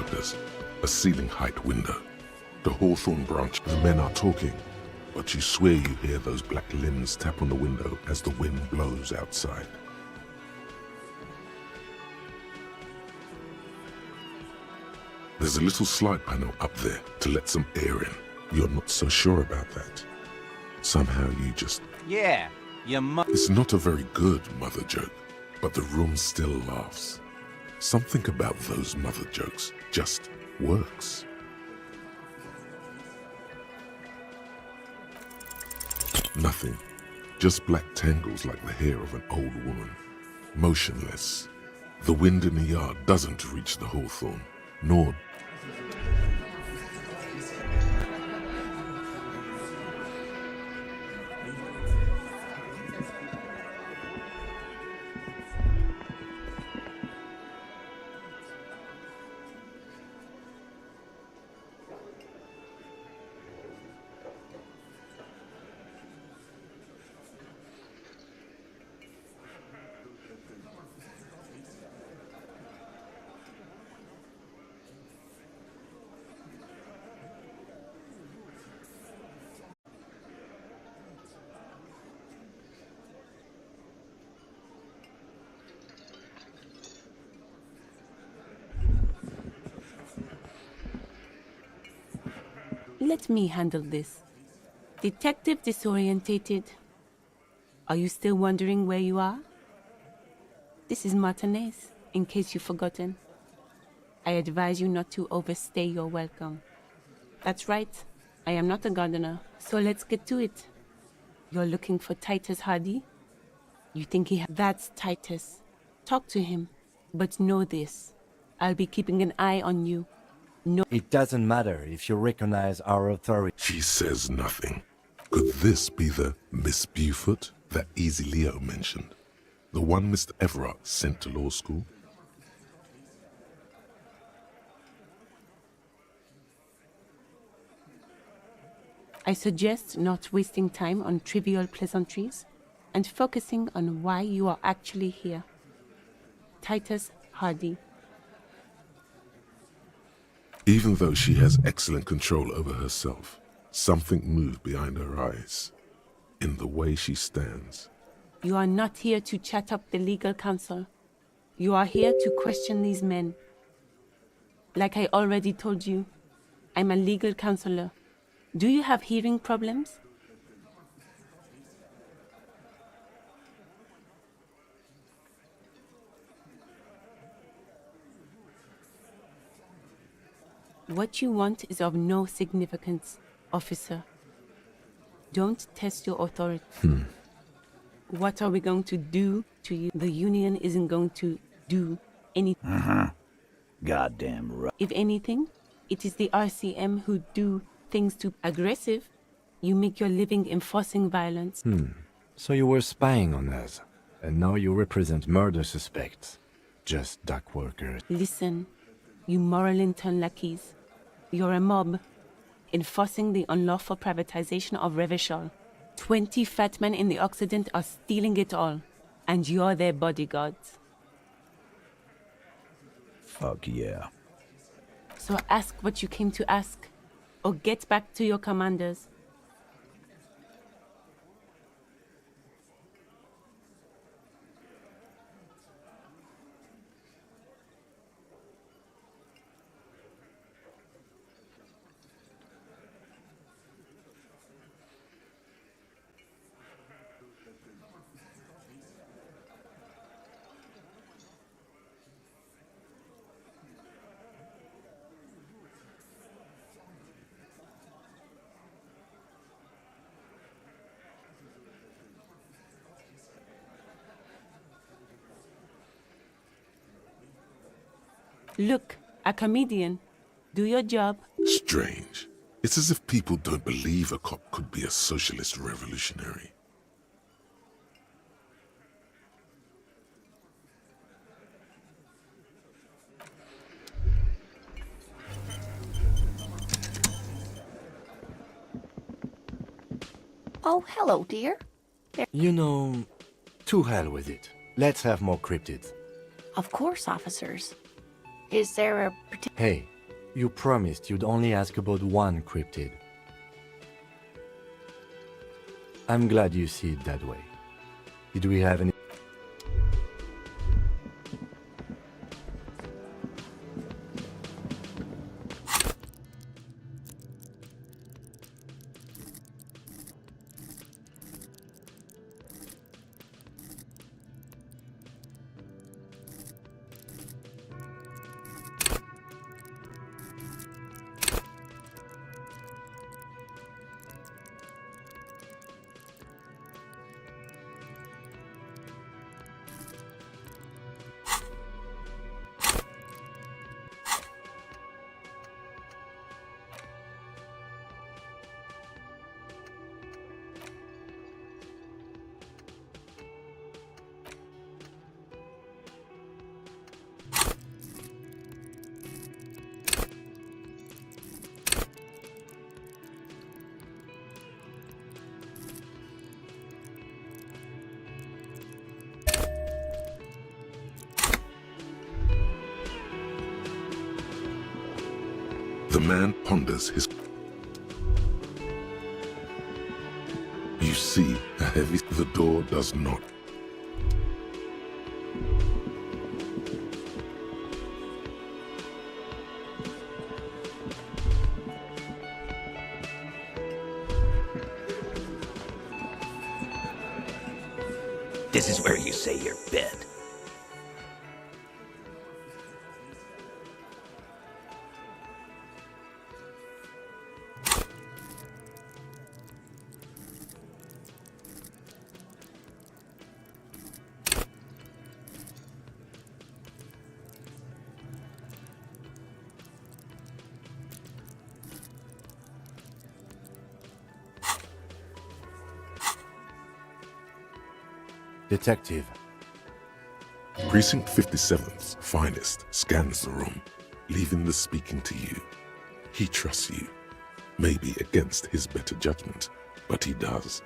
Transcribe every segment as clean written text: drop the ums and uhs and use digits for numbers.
workers. A ceiling height window. The hawthorn branch. The men are talking, but you swear you hear those black limbs tap on the window as the wind blows outside. There's a little slide panel up there to let some air in. You're not so sure about that. Somehow you just... Yeah, It's not a very good mother joke, but the room still laughs. Something about those mother jokes just works. Nothing. Just black tangles like the hair of an old woman. Motionless. The wind in the yard doesn't reach the hawthorn, nor... Let me handle this. Detective disorientated. Are you still wondering where you are? This is Martinez, in case you've forgotten. I advise you not to overstay your welcome. That's right, I am not a gardener, so let's get to it. You're looking for Titus Hardy? You think That's Titus. Talk to him, but know this. I'll be keeping an eye on you. No. It doesn't matter if you recognize our authority. She says nothing. Could this be the Miss Beaufort that Easy Leo mentioned? The one Mr. Everard sent to law school? I suggest not wasting time on trivial pleasantries and focusing on why you are actually here. Titus Hardy. Even though she has excellent control over herself, something moved behind her eyes, in the way she stands. You are not here to chat up the legal counsel. You are here to question these men. Like I already told you, I'm a legal counselor. Do you have hearing problems? What you want is of no significance, officer. Don't test your authority. What are we going to do to you? The union isn't going to do anything. Goddamn right. If anything, it is the RCM who do things too aggressive. You make your living enforcing violence. So you were spying on us, and now you represent murder suspects. Just dock workers. Listen, you moral intern lackeys. You're a mob, enforcing the unlawful privatization of Revachol. 20 fat men in the Occident are stealing it all, and you're their bodyguards. Fuck yeah. So ask what you came to ask, or get back to your commanders. Look, a comedian. Do your job. Strange. It's as if people don't believe a cop could be a socialist revolutionary. Oh, hello, dear. You know, to hell with it. Let's have more cryptids. Of course, officers. Is there a particular... Hey, You promised you'd only ask about one cryptid. I'm glad you see it that way. Did we have any... The man ponders his... You see a heavy... The door does not. This is where you say your bed. Detective. Precinct 57's finest scans the room, leaving the speaking to you. He trusts you, maybe against his better judgment, but he does.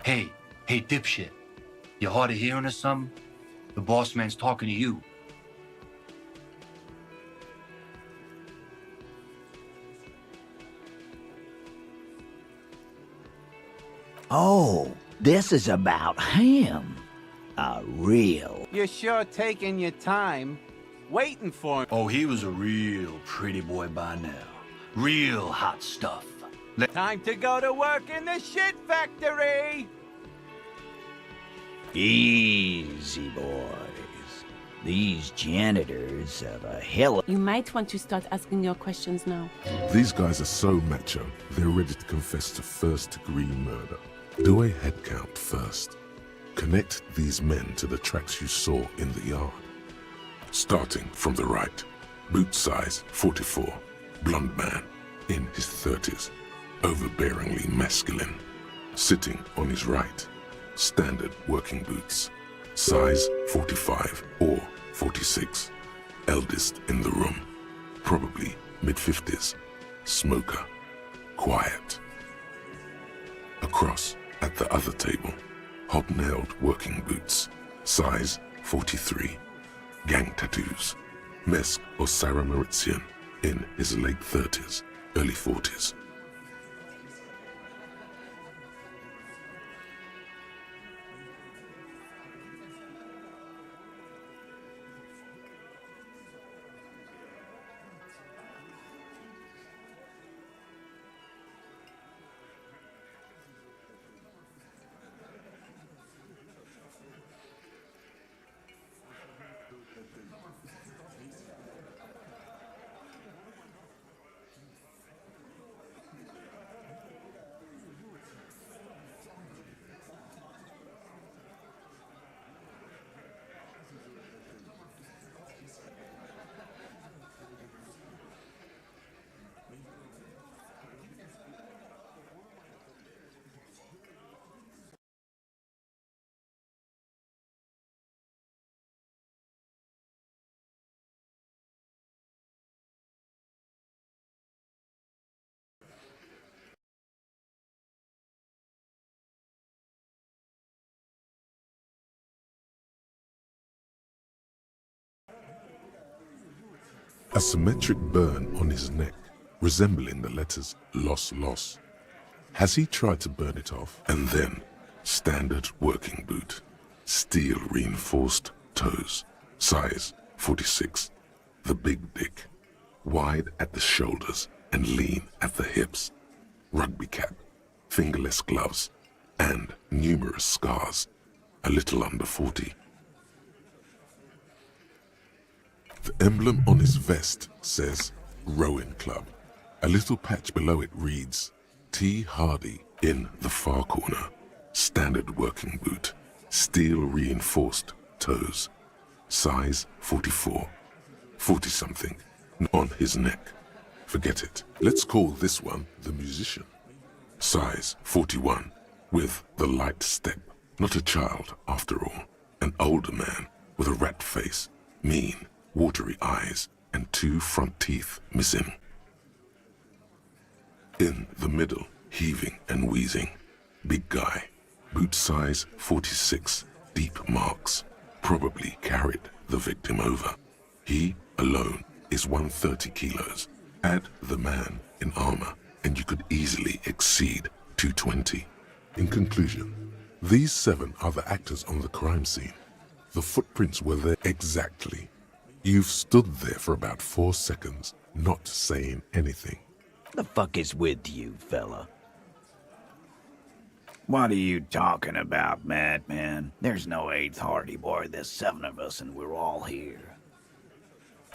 Hey, dipshit. You hard of hearing or something? The boss man's talking to you. Oh, this is about him. A real... You're sure taking your time, waiting for him. Oh, he was a real pretty boy by now. Real hot stuff. Time to go to work in the shit factory! Easy, boys. These janitors have a hell of... You might want to start asking your questions now. These guys are so macho, they're ready to confess to first-degree murder. Do a head count first. Connect these men to the tracks you saw in the yard. Starting from the right, boot size 44, blonde man, in his 30s, overbearingly masculine. Sitting on his right, standard working boots, size 45 or 46, eldest in the room, probably mid-50s, smoker, quiet. Across at the other table, hobnailed working boots, size 43, gang tattoos, Mesk or Sarah Mauritian, in his late 30s, early 40s. A symmetric burn on his neck, resembling the letters loss loss. Has he tried to burn it off? And then, standard working boot. Steel reinforced toes. Size 46. The big dick. Wide at the shoulders and lean at the hips. Rugby cap. Fingerless gloves. And numerous scars. A little under 40. The emblem on his vest says Rowing Club. A little patch below it reads T. Hardy in the far corner. Standard working boot. Steel reinforced toes. Size 44. 40-something. On his neck. Forget it. Let's call this one the musician. Size 41. With the light step. Not a child, after all. An older man with a rat face. Mean, watery eyes, and 2 front teeth missing. In the middle, heaving and wheezing. Big guy. Boot size 46. Deep marks. Probably carried the victim over. He, alone, is 130 kilos. Add the man in armor, and you could easily exceed 220. In conclusion, these 7 are the actors on the crime scene. The footprints were there exactly. You've stood there for about 4 seconds, not saying anything. The fuck is with you, fella? What are you talking about, madman? There's no 8th Hardy Boy. There's 7 of us and we're all here.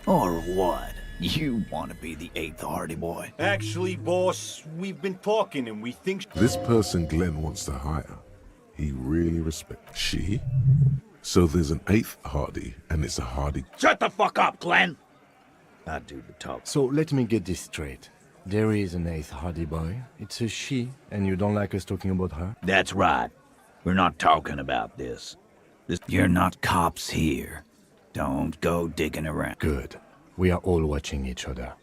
Or what? You want to be the 8th Hardy Boy? Actually, boss, we've been talking and we think... This person Glenn wants to hire, he really respects. She? So there's an 8th Hardy, and it's a Hardy... Shut the fuck up, Glenn! I do the talk. So let me get this straight. There is an 8th Hardy Boy. It's a she, and you don't like us talking about her? That's right. We're not talking about this. You're not cops here. Don't go digging around. Good. We are all watching each other.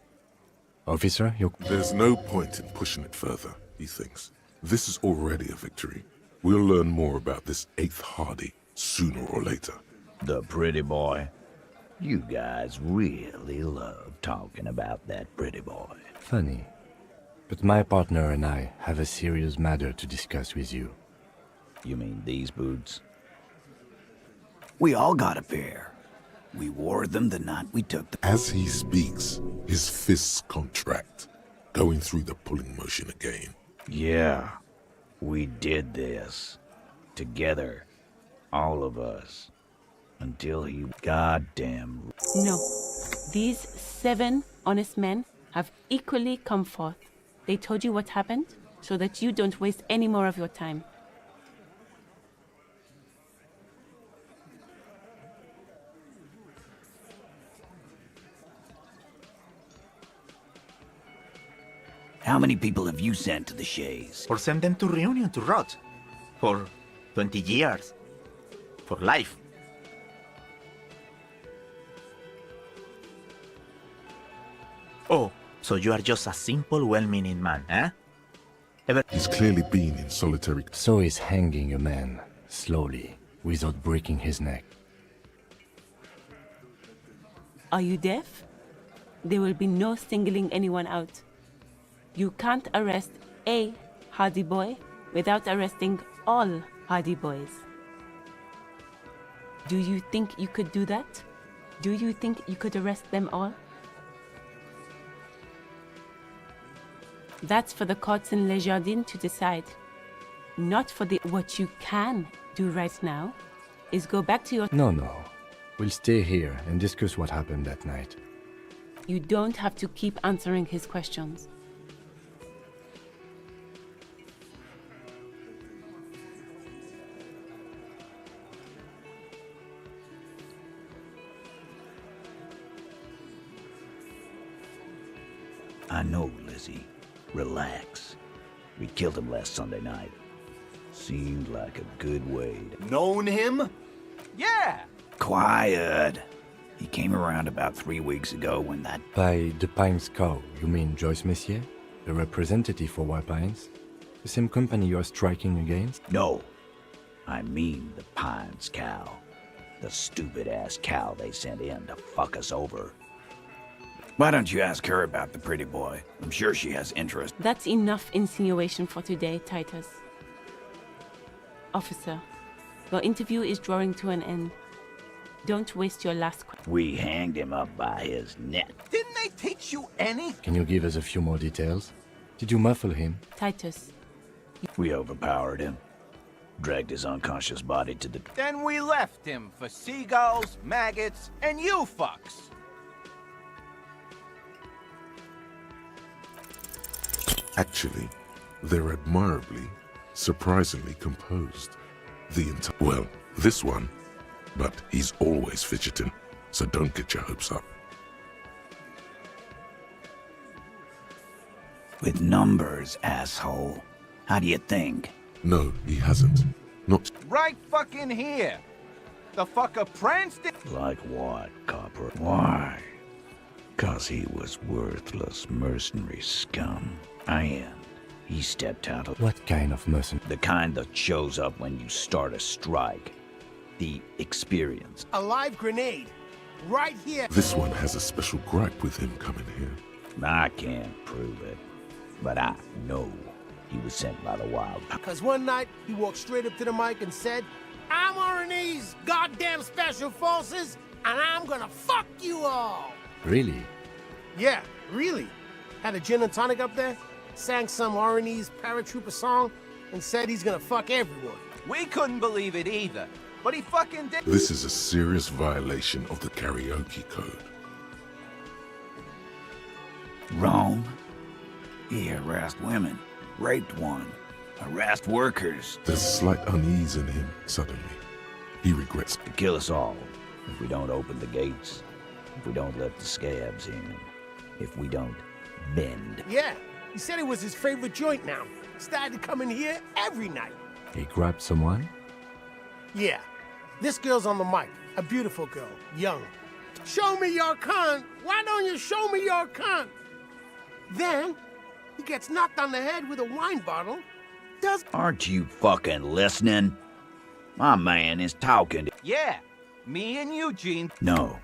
Officer, you... There's no point in pushing it further, he thinks. This is already a victory. We'll learn more about this 8th Hardy sooner or later. The pretty boy. You guys really love talking about that pretty boy. Funny. But my partner and I have a serious matter to discuss with you. You mean these boots? We all got a pair. We wore them the night we took the... As he speaks, his fists contract, going through the pulling motion again. Yeah, we did this. Together. All of us. Until he goddamn... No. These 7 honest men have equally come forth. They told you what happened so that you don't waste any more of your time. How many people have you sent to the Shays? Or send them to Reunion to rot. For 20 years. For life. Oh, so you are just a simple, well-meaning man, eh? He's clearly been in solitary... So he's hanging a man, slowly, without breaking his neck. Are you deaf? There will be no singling anyone out. You can't arrest a Hardy Boy without arresting all Hardy Boys. Do you think you could do that? Do you think you could arrest them all? That's for the courts in Les Jardins to decide. Not for the... What you can do right now is go back to your... No. We'll stay here and discuss what happened that night. You don't have to keep answering his questions. I know, Lizzie. Relax. We killed him last Sunday night. Seemed like a good way to... Known him? Yeah! Quiet. He came around about 3 weeks ago when that... By the Pines Cow, you mean Joyce Messier? The representative for White Pines? The same company you're striking against? No. I mean the Pines cow. The stupid-ass cow they sent in to fuck us over. Why don't you ask her about the pretty boy? I'm sure she has interest. That's enough insinuation for today, Titus. Officer, your interview is drawing to an end. Don't waste your last question. We hanged him up by his neck. Didn't they teach you any? Can you give us a few more details? Did you muffle him? Titus, We overpowered him. Dragged his unconscious body to the... Then we left him for seagulls, maggots, and you fucks. Actually, they're admirably, surprisingly composed. Well, this one. But he's always fidgeting, so don't get your hopes up. With numbers, asshole. How do you think? No, he hasn't. Not... Right fucking here. The fucker pranced it. Like what, copper? Why? 'Cause he was worthless mercenary scum. And he stepped out of... What kind of mercenary? The kind that shows up when you start a strike. The experience. A live grenade. Right here. This one has a special gripe with him coming here. I can't prove it, but I know he was sent by the wild... Because one night, he walked straight up to the mic and said, I'm RNE's goddamn special forces, and I'm gonna fuck you all. Really? Yeah, really. Had a gin and tonic up there, sang some RNE's paratrooper song, and said he's gonna fuck everyone. We couldn't believe it either, but he fucking did. This is a serious violation of the karaoke code. Wrong. He harassed women, raped one, harassed workers. There's slight unease in him suddenly. He regrets. To kill us all if we don't open the gates, if we don't let the scabs in, if we don't bend. Yeah, he said it was his favorite joint now. Started to come in here every night. He grabbed someone? Yeah, this girl's on the mic. A beautiful girl, young. Show me your cunt. Why don't you show me your cunt? Then, he gets knocked on the head with a wine bottle. Aren't you fucking listening? My man is talking. Yeah, me and Eugene. No,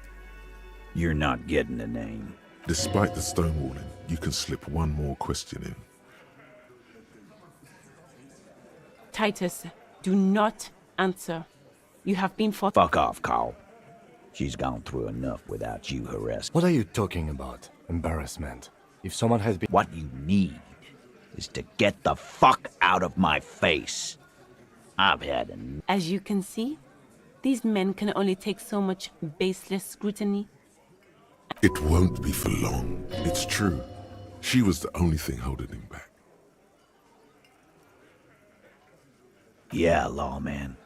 you're not getting the name. Despite the stonewalling, you can slip one more question in. Titus, do not answer. You have been for... Fuck off, Carl. She's gone through enough without you harassing. What are you talking about? Embarrassment. If someone has been... What you need is to get the fuck out of my face. I've had enough. As you can see, these men can only take so much baseless scrutiny. It won't be for long. It's true. She was the only thing holding him back. Yeah, lawman.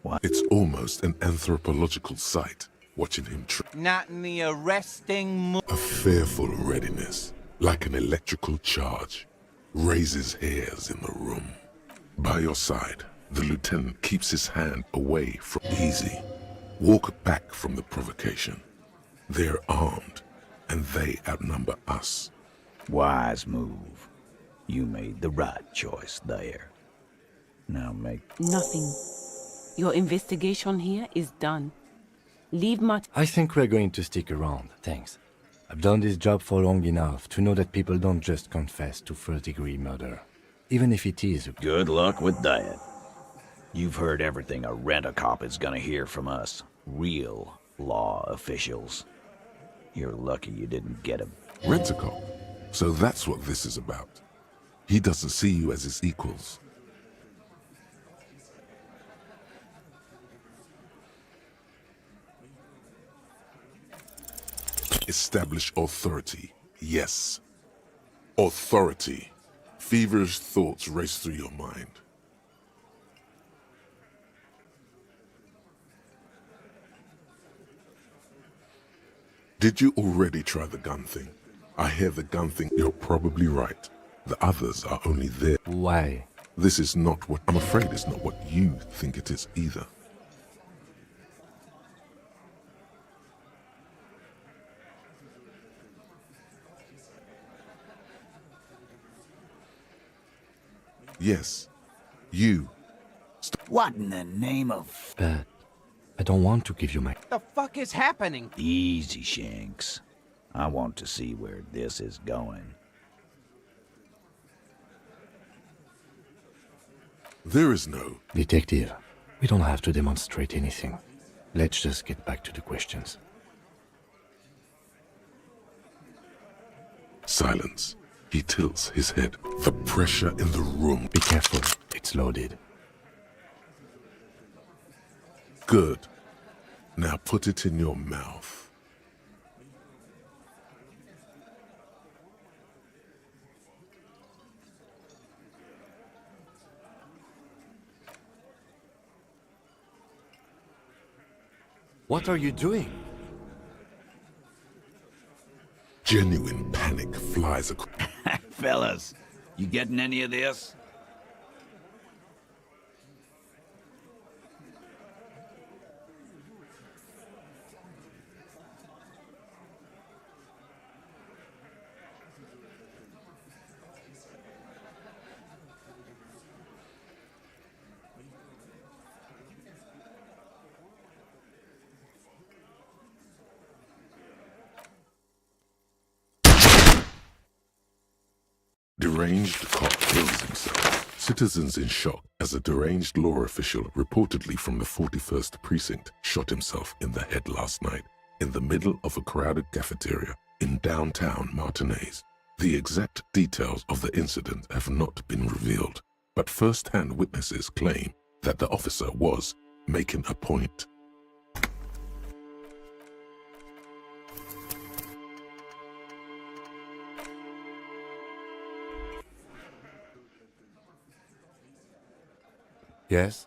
What? It's almost an anthropological sight, watching him Not in the arresting mood. A fearful readiness, like an electrical charge, raises hairs in the room. By your side, the lieutenant keeps his hand away from... Easy. Walk back from the provocation. They're armed, and they outnumber us. Wise move. You made the right choice there. Now make... Nothing. Your investigation here is done. Leave Mart... I think we're going to stick around, thanks. I've done this job for long enough to know that people don't just confess to first-degree murder, even if it is a... Good luck with that. You've heard everything a rent-a-cop is gonna hear from us. Real law officials. You're lucky you didn't get him. Rent-a-cop. So that's what this is about. He doesn't see you as his equals. Establish authority. Yes. Authority. Feverish thoughts race through your mind. Did you already try the gun thing? I hear the gun thing. You're probably right. The others are only there. Why? This is not what... I'm afraid it's not what you think it is either. Yes. You. What in the name of... But I don't want to give you my... The fuck is happening? Easy, Shanks. I want to see where this is going. There is no... Detective, we don't have to demonstrate anything. Let's just get back to the questions. Silence. He tilts his head. The pressure in the room. Be careful, it's loaded. Good. Now put it in your mouth. What are you doing? Genuine panic flies across. Fellas, you getting any of this? Deranged cop kills himself. Citizens in shock as a deranged law official reportedly from the 41st precinct shot himself in the head last night in the middle of a crowded cafeteria in downtown Martinez. The exact details of the incident have not been revealed, but first-hand witnesses claim that the officer was making a point. Yes?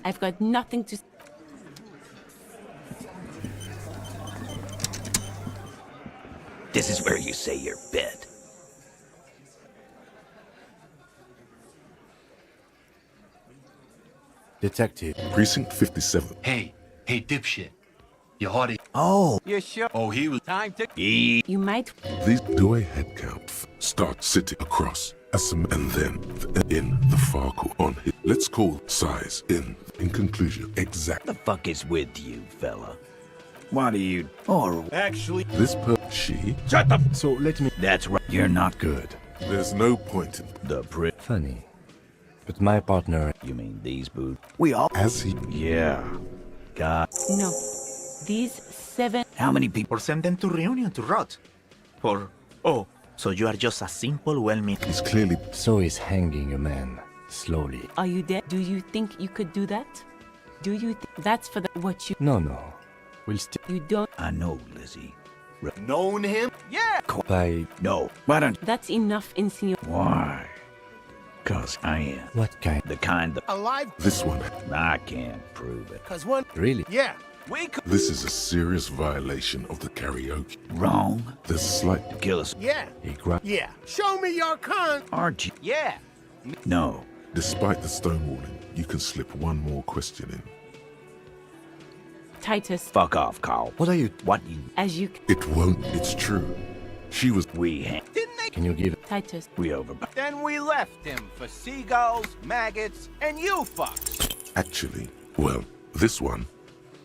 I've got nothing to... This is where you say your bit. Detective. Precinct 57. Hey, dipshit. You hard to... Oh, You sure? Oh, he was... Time to... You might... These do a head count. Start sitting across. And then in the far corner on his, let's call size in conclusion exact. the fuck is with you, fella? What do you... Or... Actually... This she, Shut the... So let me... That's right. You're not good. there's no point in The prick. Funny. But my partner... You mean these boots? We all... as he Yeah. God. No. These 7... How many people... Or send them to reunion to rot. Or, oh, so you are just a simple, well-meaning... is clearly So is hanging a man. Slowly. Are you there? Do you think you could do that? Do you that's for the... What you... No. We'll still... You don't... I know, Lizzie. Known him? Yeah! By... No. Why don't... That's enough, insinuation. Why? 'Cause I am. What kind? The kind that... Alive? this one. I can't prove it. Cause one... Really? Yeah. We could... This is a serious violation of the karaoke. Wrong. There's slight Kill us. Yeah. He grabbed... Yeah. Show me your cunt. Aren't you? Yeah! No. despite the stonewalling, you can slip one more question in. Titus, Fuck off, Carl. What are you... What you... as you... It won't, it's true. She was... Didn't they? Can you give... Titus, We over... Then we left him for seagulls, maggots, and you fucks. Actually, well, this one.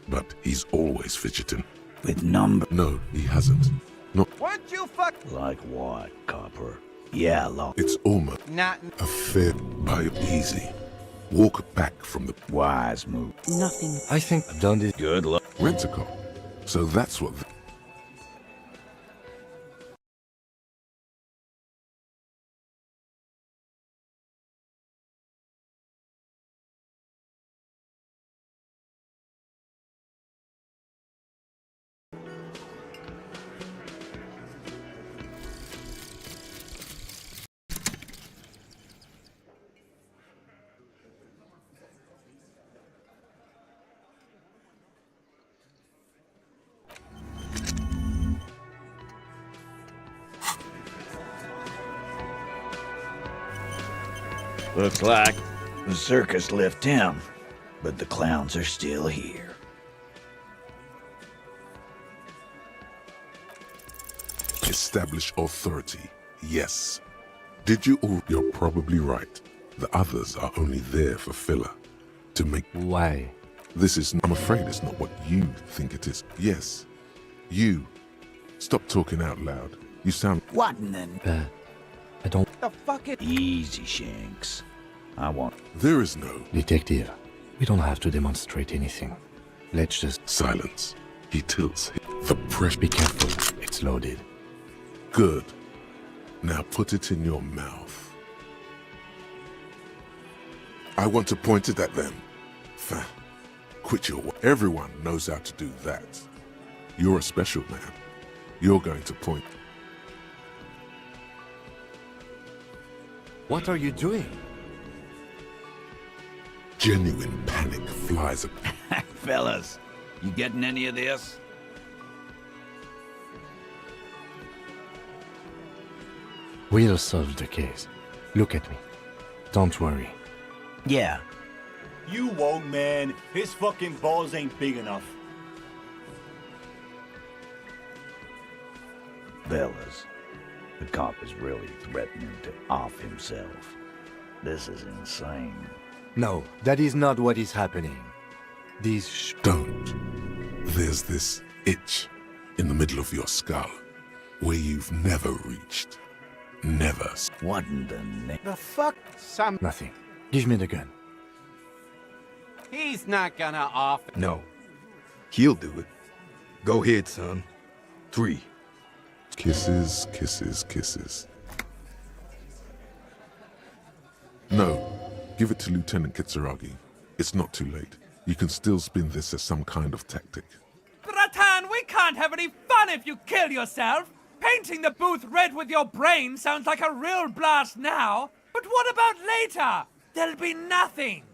But he's always fidgeting. With number... No, he hasn't. Not... Weren't you fuck... Like what, copper? Yeah, long... It's almost Not... a fair by easy. Walk back from the Wise move. nothing. I think I've done this... Good luck. rent-a-car. So that's what... Looks like the circus left him, but the clowns are still here. Establish authority. Yes. Did you all... You're probably right. The others are only there for filler. To make... Why? This is, I'm afraid it's not what you think it is. Yes, you. Stop talking out loud. You sound... What in the... I don't... The fuck it? Easy, Shanks. I want... There is no... Detective, we don't have to demonstrate anything. Let's just... Silence. He tilts. The pressure... Be careful, it's loaded. Good. Now put it in your mouth. I want to point it at them. Fine. Quit your... Everyone knows how to do that. You're a special man. You're going to point... What are you doing? Genuine panic flies... Fellas, you getting any of this? We'll solve the case. Look at me. Don't worry. Yeah. You won't, man. His fucking balls ain't big enough. Fellas, the cop is really threatening to off himself. This is insane. No, that is not what is happening. These Don't. There's this itch in the middle of your skull where you've never reached. Never. What in the name? The fuck? Some... Nothing. Give me the gun. He's not gonna off... No. He'll do it. Go ahead, son. 3. Kisses, kisses, kisses. No. Give it to Lieutenant Kitsuragi. It's not too late. You can still spin this as some kind of tactic. Ratan, we can't have any fun if you kill yourself! Painting the booth red with your brain sounds like a real blast now, but what about later? There'll be nothing!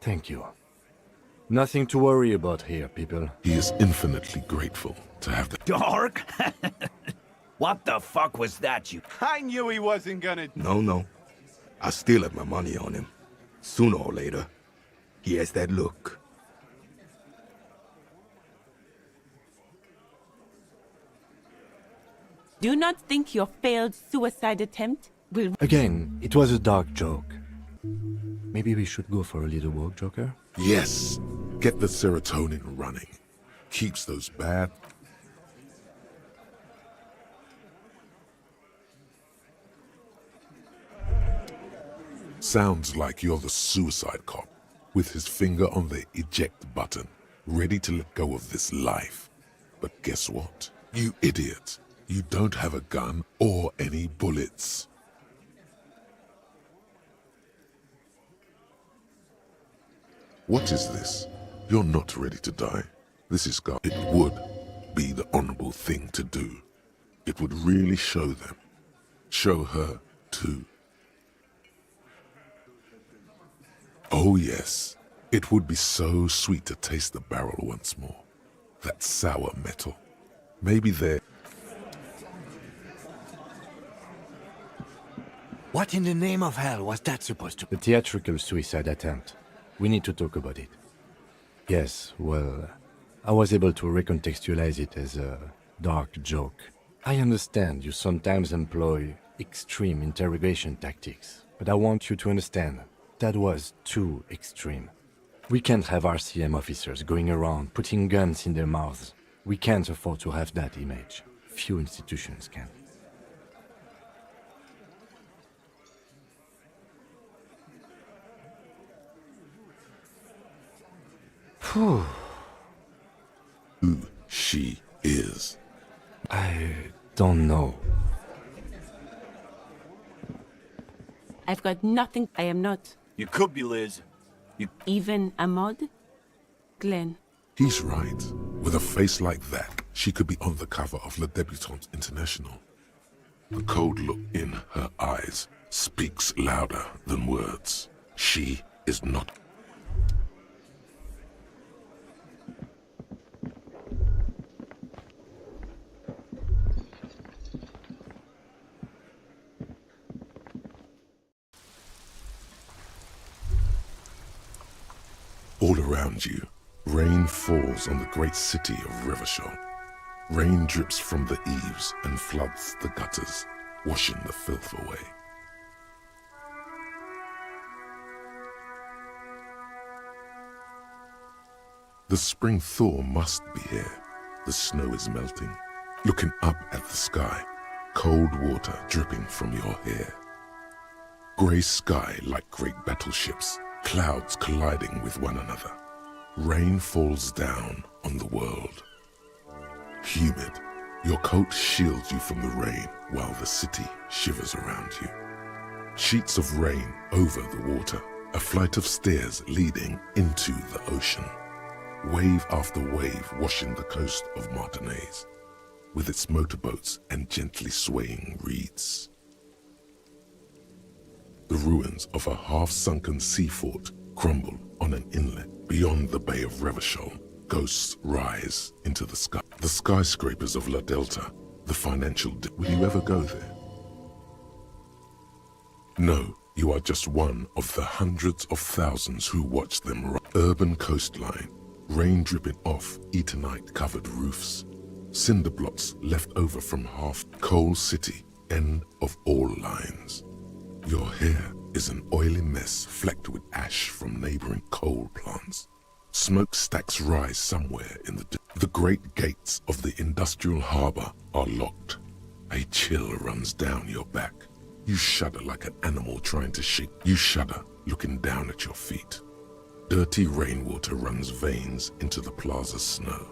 Thank you. Nothing to worry about here, people. He is infinitely grateful to have the... Dark? What the fuck was that, you... I knew he wasn't gonna... No. I still have my money on him. Sooner or later, he has that look. Do not think your failed suicide attempt will... Again, it was a dark joke. Maybe we should go for a little walk, Joker? Yes. Get the serotonin running. Keeps those bad... Sounds like you're the suicide cop, with his finger on the eject button, ready to let go of this life. But guess what? You idiot. You don't have a gun or any bullets. What is this? You're not ready to die. This is God. It would be the honorable thing to do. It would really show them. Show her, too. Oh, yes. It would be so sweet to taste the barrel once more. That sour metal. Maybe there... What in the name of hell was that supposed to be? The theatrical suicide attempt. We need to talk about it. Yes, well, I was able to recontextualize it as a dark joke. I understand you sometimes employ extreme interrogation tactics, but I want you to understand that was too extreme. We can't have RCM officers going around putting guns in their mouths. We can't afford to have that image. Few institutions can. Whew. Who she is. I don't know. I've got nothing. I am not. You could be, Liz. Even Ahmad? Glenn. He's right. With a face like that, she could be on the cover of Le Debutante International. The cold look in her eyes speaks louder than words. She is not. All around you, rain falls on the great city of Revachol. Rain drips from the eaves and floods the gutters, washing the filth away. The spring thaw must be here. The snow is melting. Looking up at the sky, cold water dripping from your hair. Grey sky like great battleships, clouds colliding with one another. Rain falls down on the world. Humid, your coat shields you from the rain while the city shivers around you. Sheets of rain over the water, a flight of stairs leading into the ocean. Wave after wave washing the coast of Martinaise, with its motorboats and gently swaying reeds. The ruins of a half-sunken sea fort crumble on an inlet beyond the Bay of Revachol. Ghosts rise into the sky. The skyscrapers of La Delta, the financial will you ever go there? No, you are just one of the hundreds of thousands who watch them. Urban coastline, rain dripping off Etonite-covered roofs, cinder blocks left over from half coal city, end of all lines. Your hair is an oily mess flecked with ash from neighboring coal plants. Smokestacks rise somewhere in the great gates of the industrial harbor are locked. A chill runs down your back. You shudder like an animal trying to shake. You shudder looking down at your feet. Dirty rainwater runs veins into the plaza's snow.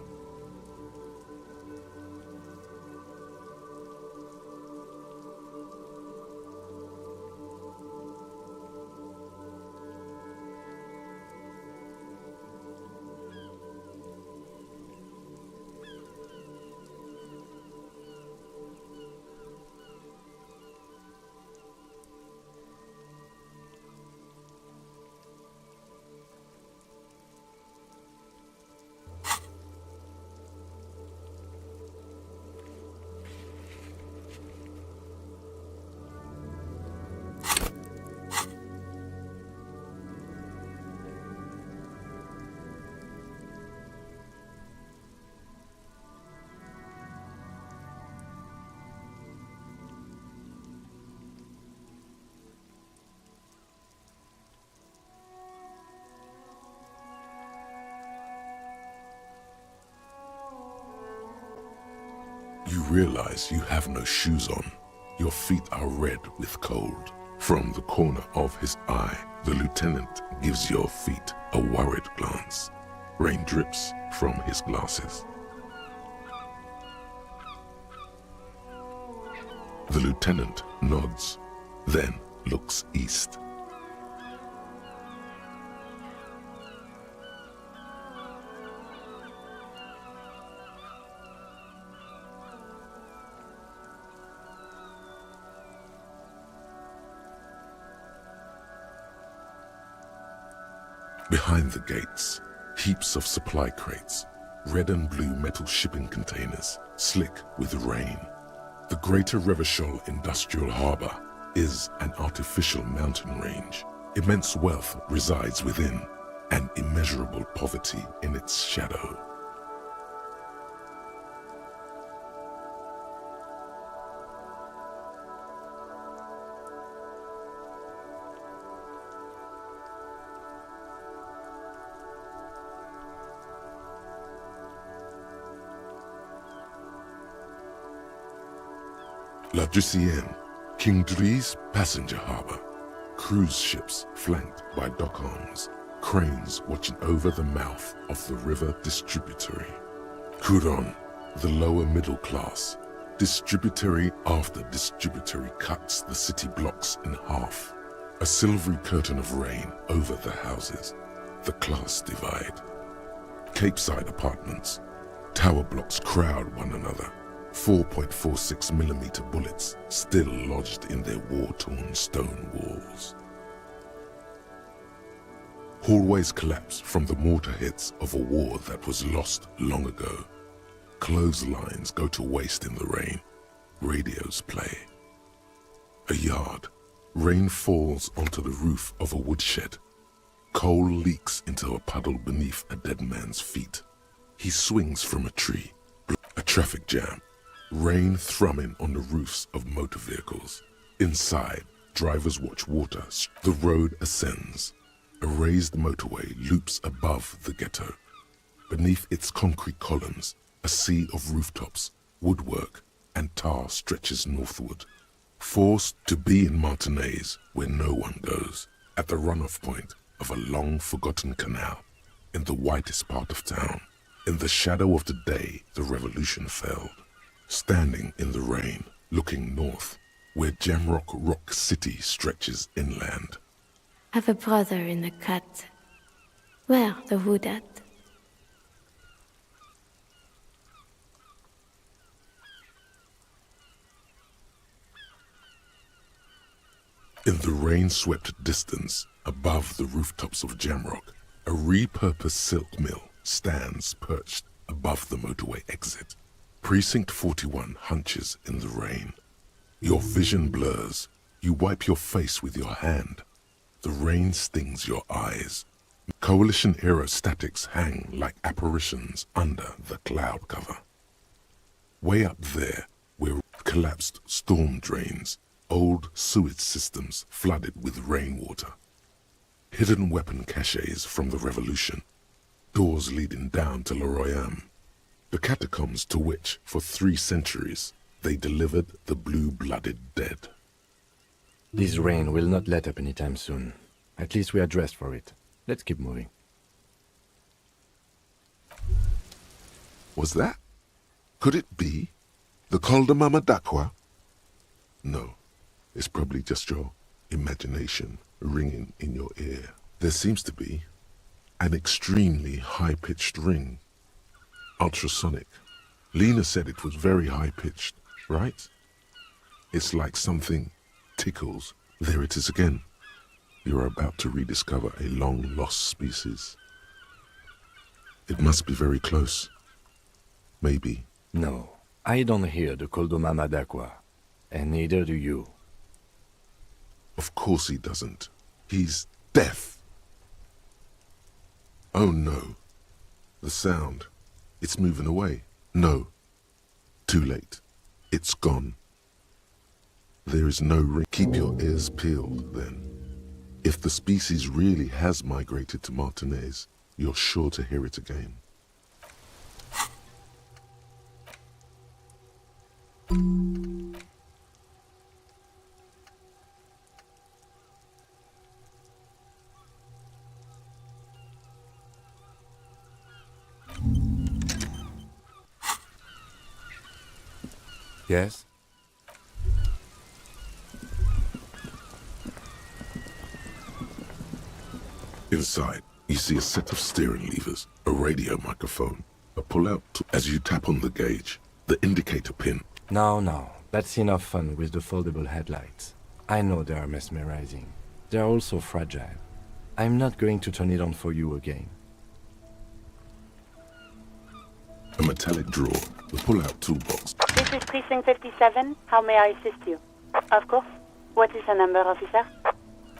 You realize you have no shoes on. Your feet are red with cold. From the corner of his eye, the lieutenant gives your feet a worried glance. Rain drips from his glasses. The lieutenant nods, then looks east. Behind the gates, heaps of supply crates, red and blue metal shipping containers, slick with rain. The Greater Revachol Industrial Harbor is an artificial mountain range. Immense wealth resides within, and immeasurable poverty in its shadow. La Drusienne, King Dries passenger harbor. Cruise ships flanked by dock arms. Cranes watching over the mouth of the river distributary. Couronne, the lower middle class. Distributary after distributary cuts the city blocks in half. A silvery curtain of rain over the houses. the class divide. Capeside apartments. Tower blocks crowd one another. 4.46mm bullets still lodged in their war-torn stone walls. Hallways collapse from the mortar hits of a war that was lost long ago. Clotheslines go to waste in the rain. Radios play. A yard. Rain falls onto the roof of a woodshed. Coal leaks into a puddle beneath a dead man's feet. He swings from a tree. A traffic jam. Rain thrumming on the roofs of motor vehicles. Inside, drivers watch water. The road ascends. A raised motorway loops above the ghetto. Beneath its concrete columns, a sea of rooftops, woodwork, and tar stretches northward. Forced to be in Martinez, where no one goes, at the runoff point of a long-forgotten canal, in the whitest part of town. In the shadow of the day, the revolution failed. Standing in the rain, looking north, where Jamrock Rock City stretches inland. Have a brother in the cut. Where the wood at? In the rain-swept distance, above the rooftops of Jamrock, a repurposed silk mill stands perched above the motorway exit. Precinct 41 hunches in the rain. Your vision blurs. You wipe your face with your hand. The rain stings your eyes. Coalition aerostatics hang like apparitions under the cloud cover. Way up there, where collapsed storm drains, old sewage systems flooded with rainwater. Hidden weapon caches from the revolution. Doors leading down to Le Royaume. The catacombs to which, for 3 centuries, they delivered the blue-blooded dead. This rain will not let up anytime soon. At least we are dressed for it. Let's keep moving. Was that? Could it be? The Col de Mama d'Aqua? No, it's probably just your imagination ringing in your ear. There seems to be an extremely high-pitched ring. Ultrasonic. Lena said it was very high-pitched, right? It's like something tickles. There it is again. You're about to rediscover a long-lost species. It must be very close. Maybe. No, I don't hear the Col de Mama d'Aqua, and neither do you. Of course he doesn't. He's deaf. Oh no. The sound. It's moving away. No. Too late. It's gone. There is no ring. Keep your ears peeled, then. If the species really has migrated to Martinez, you're sure to hear it again. Yes? Inside, you see a set of steering levers, a radio microphone, a pull-out as you tap on the gauge, the indicator pin. No, that's enough fun with the foldable headlights. I know they are mesmerizing. They are also fragile. I'm not going to turn it on for you again. A metallic drawer, the pull-out toolbox. This is Precinct 57. How may I assist you? Of course. What is the number, officer?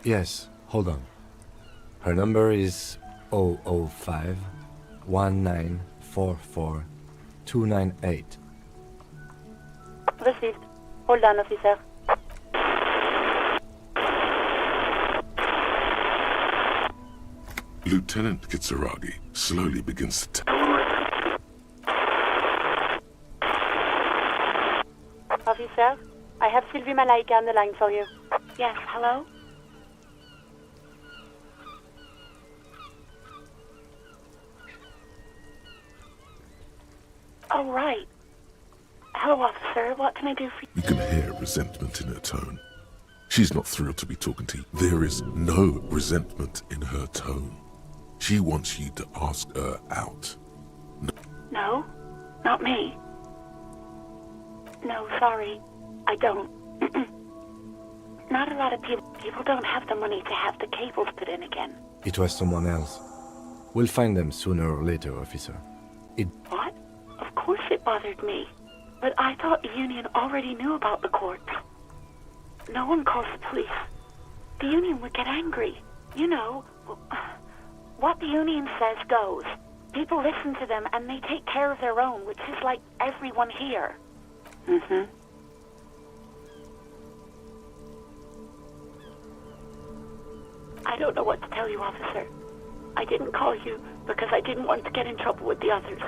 Yes, hold on. Her number is 005 1944 298. Received. Hold on, officer. Lieutenant Kitsuragi slowly begins to Officer, I have Sylvie Malaika on the line for you. Yes, hello? Oh, right. Hello, officer. What can I do for you? You can hear resentment in her tone. She's not thrilled to be talking to you. There is no resentment in her tone. She wants you to ask her out. No, not me. No, sorry, I don't. Not a lot of people don't have the money to have the cables put in again. It was someone else. We'll find them sooner or later, officer. What? Of course it bothered me. But I thought the Union already knew about the corpse. No one calls the police. The Union would get angry. You know, what the Union says goes. People listen to them and they take care of their own, which is like everyone here. Mm-hmm. I don't know what to tell you, officer. I didn't call you because I didn't want to get in trouble with the others.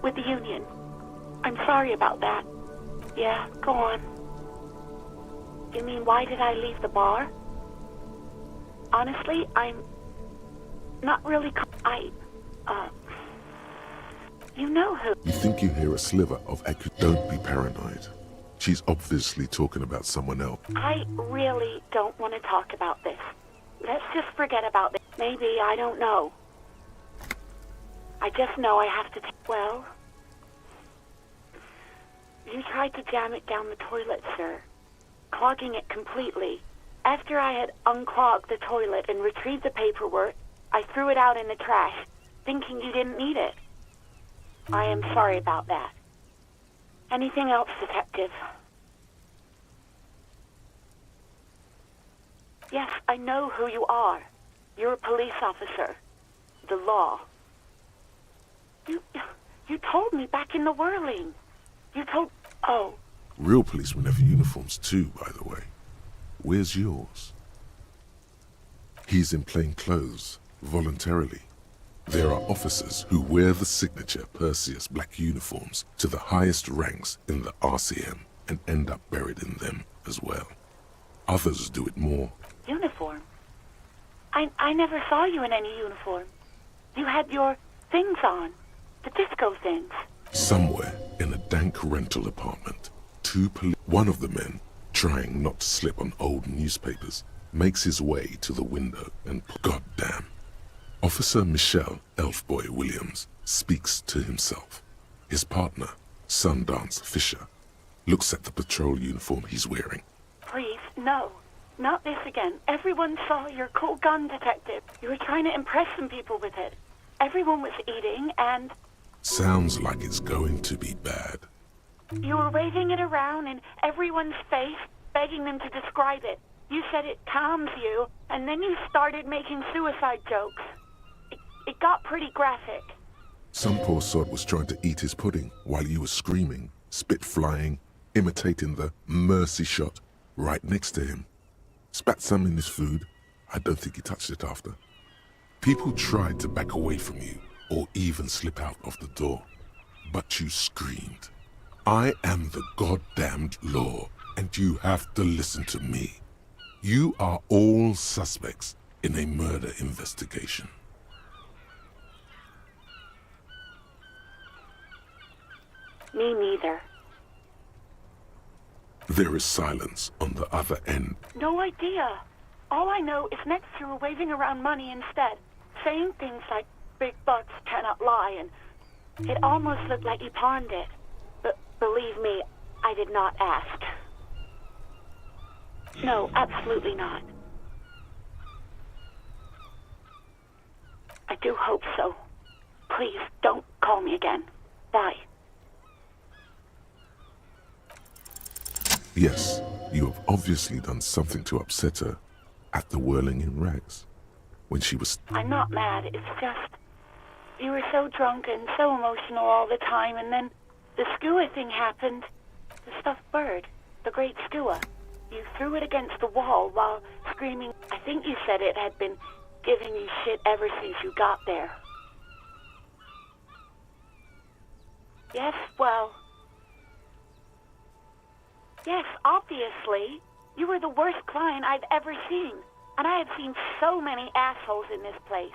With the Union. I'm sorry about that. Yeah, go on. You mean, why did I leave the bar? Honestly, I'm not really... You know who... You think you hear a sliver of echo? Don't be paranoid. She's obviously talking about someone else. I really don't want to talk about this. Let's just forget about this. Maybe, I don't know. I just know I have to... Well... You tried to jam it down the toilet, sir. Clogging it completely. After I had unclogged the toilet and retrieved the paperwork, I threw it out in the trash, thinking you didn't need it. I am sorry about that. Anything else, Detective? Yes, I know who you are. You're a police officer. The law. You told me back in the whirling. You told... Oh. Real policemen have uniforms too, by the way. Where's yours? He's in plain clothes, voluntarily. There are officers who wear the signature Perseus black uniforms to the highest ranks in the RCM and end up buried in them as well. Others do it more. Uniform? I never saw you in any uniform. You had your things on. The disco things. Somewhere in a dank rental apartment, one of the men, trying not to slip on old newspapers, makes his way to the window and... Goddamn. Officer Michelle Elfboy Williams speaks to himself. His partner, Sundance Fisher, looks at the patrol uniform he's wearing. Please, no. Not this again. Everyone saw your cool gun, Detective. You were trying to impress some people with it. Everyone was eating and... Sounds like it's going to be bad. You were waving it around in everyone's face, begging them to describe it. You said it calms you, and then you started making suicide jokes. It got pretty graphic. Some poor sod was trying to eat his pudding while you were screaming, spit flying, imitating the mercy shot right next to him. Spat some in his food. I don't think he touched it after. People tried to back away from you or even slip out of the door, but you screamed. I am the goddamned law, and you have to listen to me. You are all suspects in a murder investigation. Me neither. There is silence on the other end. No idea. All I know is next you were waving around money instead, saying things like, big bucks cannot lie, and it almost looked like you pawned it. But believe me, I did not ask. No, absolutely not. I do hope so. Please, don't call me again. Bye. Yes, you have obviously done something to upset her at the Whirling in Rags. When she was... I'm not mad, it's just... You were so drunk and so emotional all the time, and then the skua thing happened. The stuffed bird, the great skua. You threw it against the wall while screaming. I think you said it had been giving you shit ever since you got there. Yes, well... Yes, obviously. You were the worst client I've ever seen. And I have seen so many assholes in this place.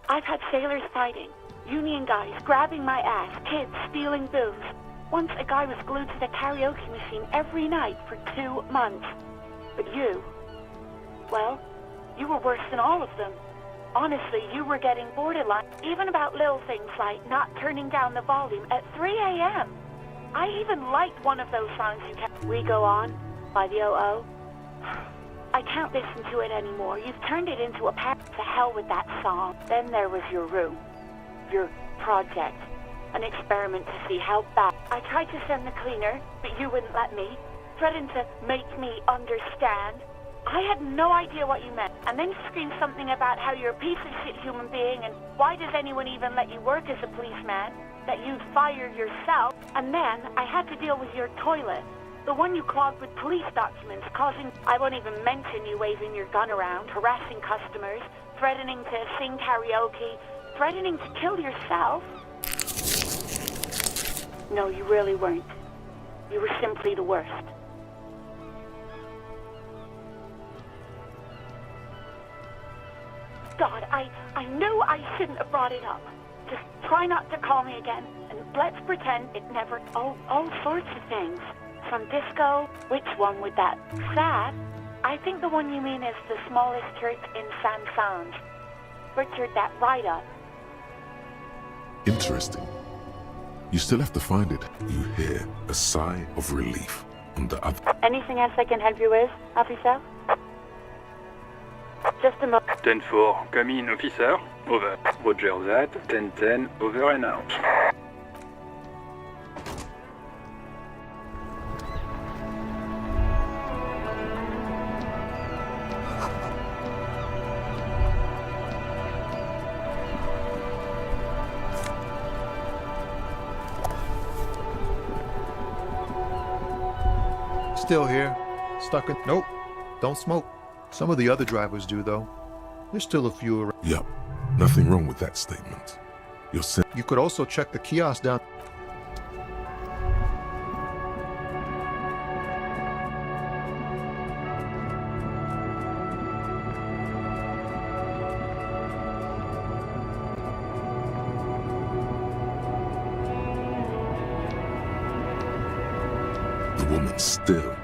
I've had sailors fighting, union guys grabbing my ass, kids stealing booze. Once a guy was glued to the karaoke machine every night for 2 months. But you, well, you were worse than all of them. Honestly, you were getting borderline, even about little things like not turning down the volume at 3 a.m. I even liked one of those songs you kept, We Go On, by the O.O. I can't listen to it anymore. You've turned it into a pack. To hell with that song. Then there was your room, your project, an experiment to see how bad. I tried to send the cleaner, but you wouldn't let me, threatened to make me understand. I had no idea what you meant. And then you screamed something about how you're a piece of shit human being and why does anyone even let you work as a policeman? That you'd fired yourself. And then I had to deal with your toilet. The one you clogged with police documents, causing... I won't even mention you waving your gun around, harassing customers, threatening to sing karaoke, threatening to kill yourself. No, you really weren't. You were simply the worst. God, I knew I shouldn't have brought it up. Just try not to call me again, and let's pretend it never... Oh, all sorts of things. From disco, which one would that? Sad? I think the one you mean is the smallest church in Saint-Saëns. Butchered that right up. Interesting. You still have to find it. You hear a sigh of relief on the other. Anything else I can help you with, officer? Just a moment. 10-4, come in, officer. Over. Roger that. 10-10, over and out. Still here. Stuck in... Nope. Don't smoke. Some of the other drivers do, though. There's still a few around. Yup. Nothing wrong with that statement. You could also check the kiosk down. The woman still.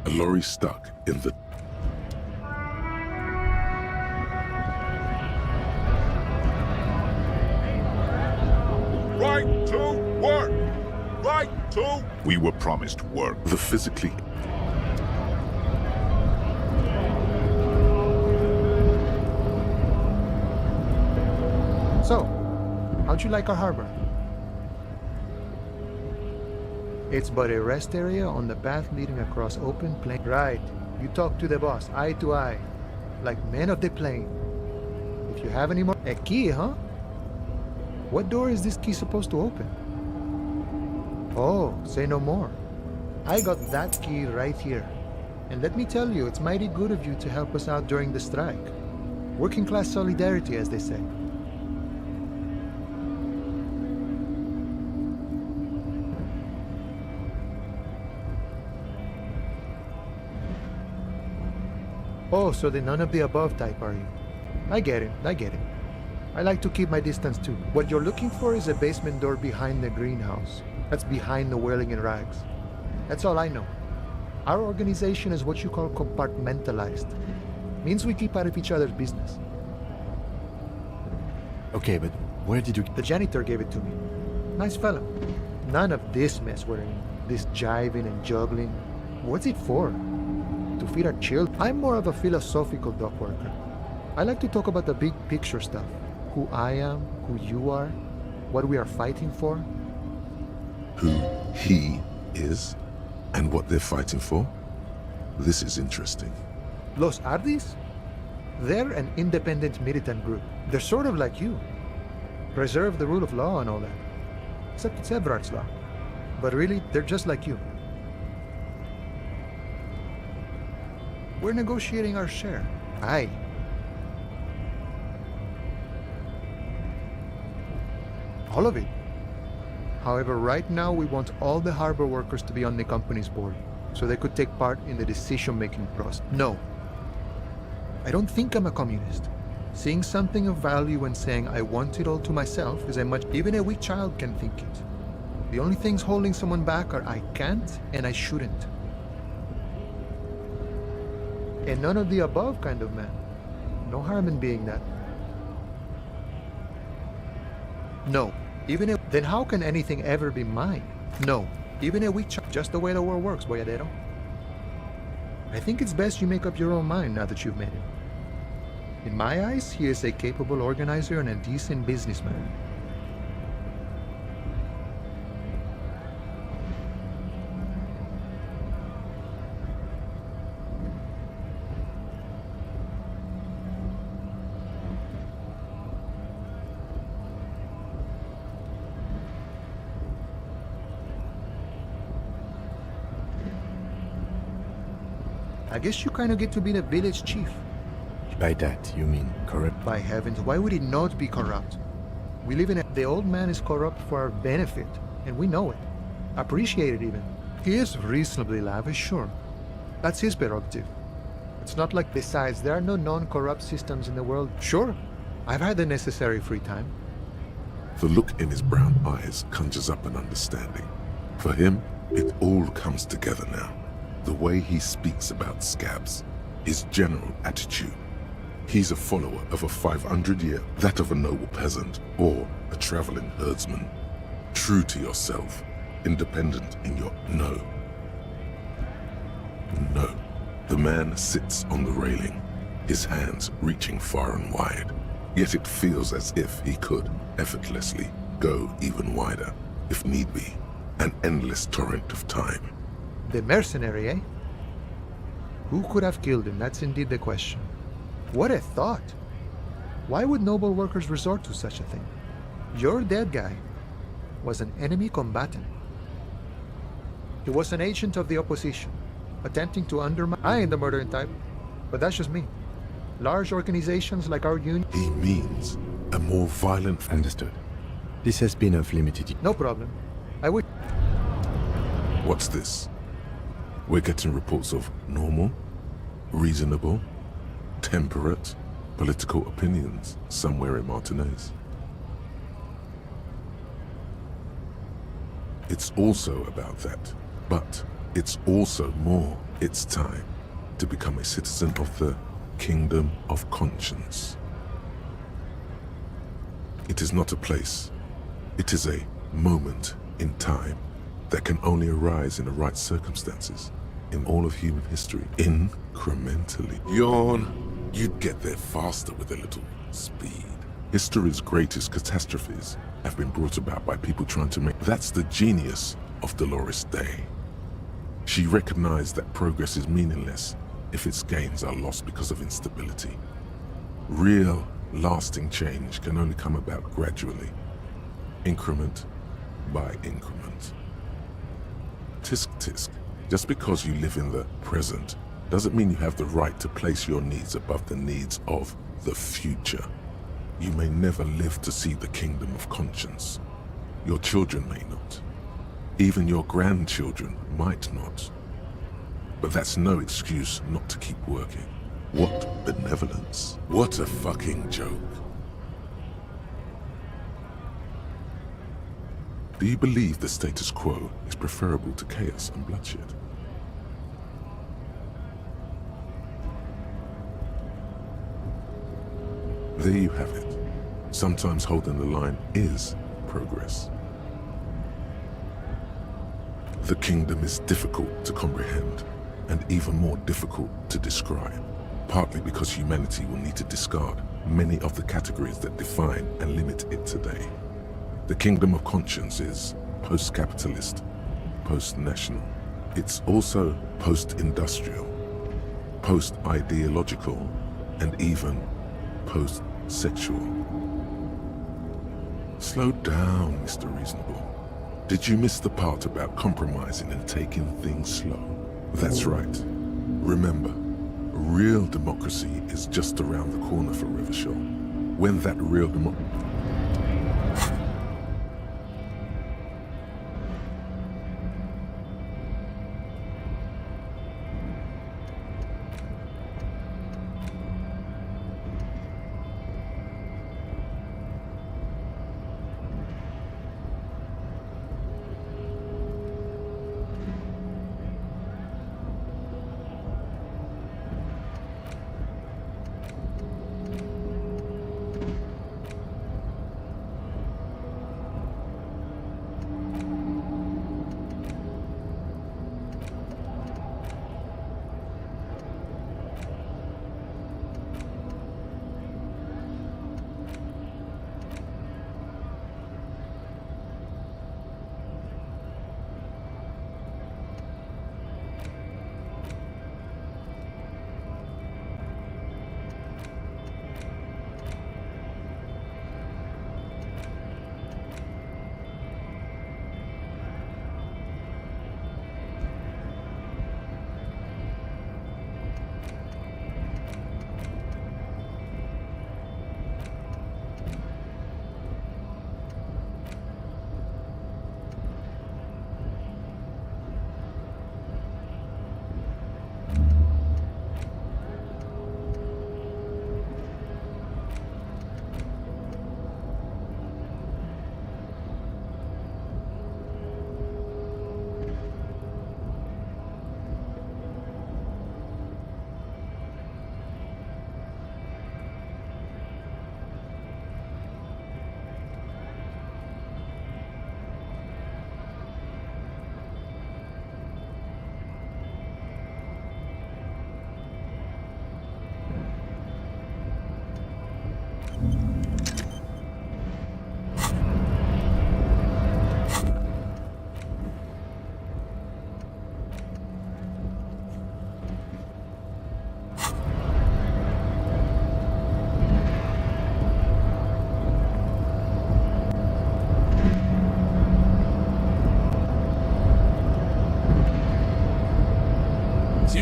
A lorry stuck in the... Right to work! Right to... We were promised work. The physically... So, how'd you like our harbor? It's but a rest area on the path leading across open plain. Right. You talk to the boss, eye to eye, like men of the plain. If you have any more... A key, huh? What door is this key supposed to open? Oh, say no more. I got that key right here. And let me tell you, it's mighty good of you to help us out during the strike. Working class solidarity, as they say. Oh, so the none of the above type, are you? I get it. I like to keep my distance too. What you're looking for is a basement door behind the greenhouse. That's behind the whirling in rags. That's all I know. Our organization is what you call compartmentalized. Means we keep out of each other's business. Okay, but where did you... The janitor gave it to me. Nice fella. None of this mess we're in. This jiving and juggling. What's it for? To feed our children? I'm more of a philosophical dock worker. I like to talk about the big picture stuff. Who I am, who you are, what we are fighting for. Who he is, and what they're fighting for? This is interesting. Los Ardis? They're an independent militant group. They're sort of like you. Preserve the rule of law and all that. Except it's Everard's law. But really, they're just like you. We're negotiating our share. Aye. All of it. However, right now we want all the harbor workers to be on the company's board, so they could take part in the decision-making process. No. I don't think I'm a communist. Seeing something of value and saying, I want it all to myself, is even a weak child can think it. The only things holding someone back are I can't and I shouldn't. A none of the above kind of man. No harm in being that. No, then how can anything ever be mine? No, even a weak child, just the way the world works, boyadero. I think it's best you make up your own mind now that you've made it. In my eyes, he is a capable organizer and a decent businessman. I guess you kind of get to be the village chief. By that, you mean corrupt? By heavens, why would he not be corrupt? We live in a... The old man is corrupt for our benefit, and we know it. Appreciate it even. He is reasonably lavish, sure. That's his prerogative. It's not like... Besides, there are no non-corrupt systems in the world. Sure, I've had the necessary free time. The look in his brown eyes conjures up an understanding. For him, it all comes together now. The way he speaks about scabs, his general attitude. He's a follower of a 500-year, that of a noble peasant, or a traveling herdsman. True to yourself, independent in your no. No. The man sits on the railing, his hands reaching far and wide. Yet it feels as if he could, effortlessly, go even wider, if need be. An endless torrent of time. The mercenary, eh? Who could have killed him? That's indeed the question. What a thought! Why would noble workers resort to such a thing? Your dead guy was an enemy combatant. He was an agent of the opposition, attempting to undermine... I ain't the murdering type, but that's just me. Large organizations like our union... He means a more violent... Understood. This has been of limited... No problem. I would... What's this? We're getting reports of normal, reasonable, temperate political opinions somewhere in Martinez. It's also about that, but it's also more. It's time to become a citizen of the Kingdom of Conscience. It is not a place. It is a moment in time that can only arise in the right circumstances in all of human history, incrementally. Yawn, you'd get there faster with a little speed. History's greatest catastrophes have been brought about by people trying to make... That's the genius of Dolores Day. She recognized that progress is meaningless if its gains are lost because of instability. Real, lasting change can only come about gradually, increment by increment. Tisk tisk. Just because you live in the present doesn't mean you have the right to place your needs above the needs of the future. You may never live to see the Kingdom of Conscience. Your children may not. Even your grandchildren might not. But that's no excuse not to keep working. What benevolence. What a fucking joke. Do you believe the status quo is preferable to chaos and bloodshed? There you have it. Sometimes holding the line is progress. The kingdom is difficult to comprehend and even more difficult to describe, partly because humanity will need to discard many of the categories that define and limit it today. The Kingdom of Conscience is post-capitalist, post-national. It's also post-industrial, post-ideological, and even post-sexual. Slow down, Mr. Reasonable. Did you miss the part about compromising and taking things slow? That's right. Remember, real democracy is just around the corner for Revachol. When that real democracy...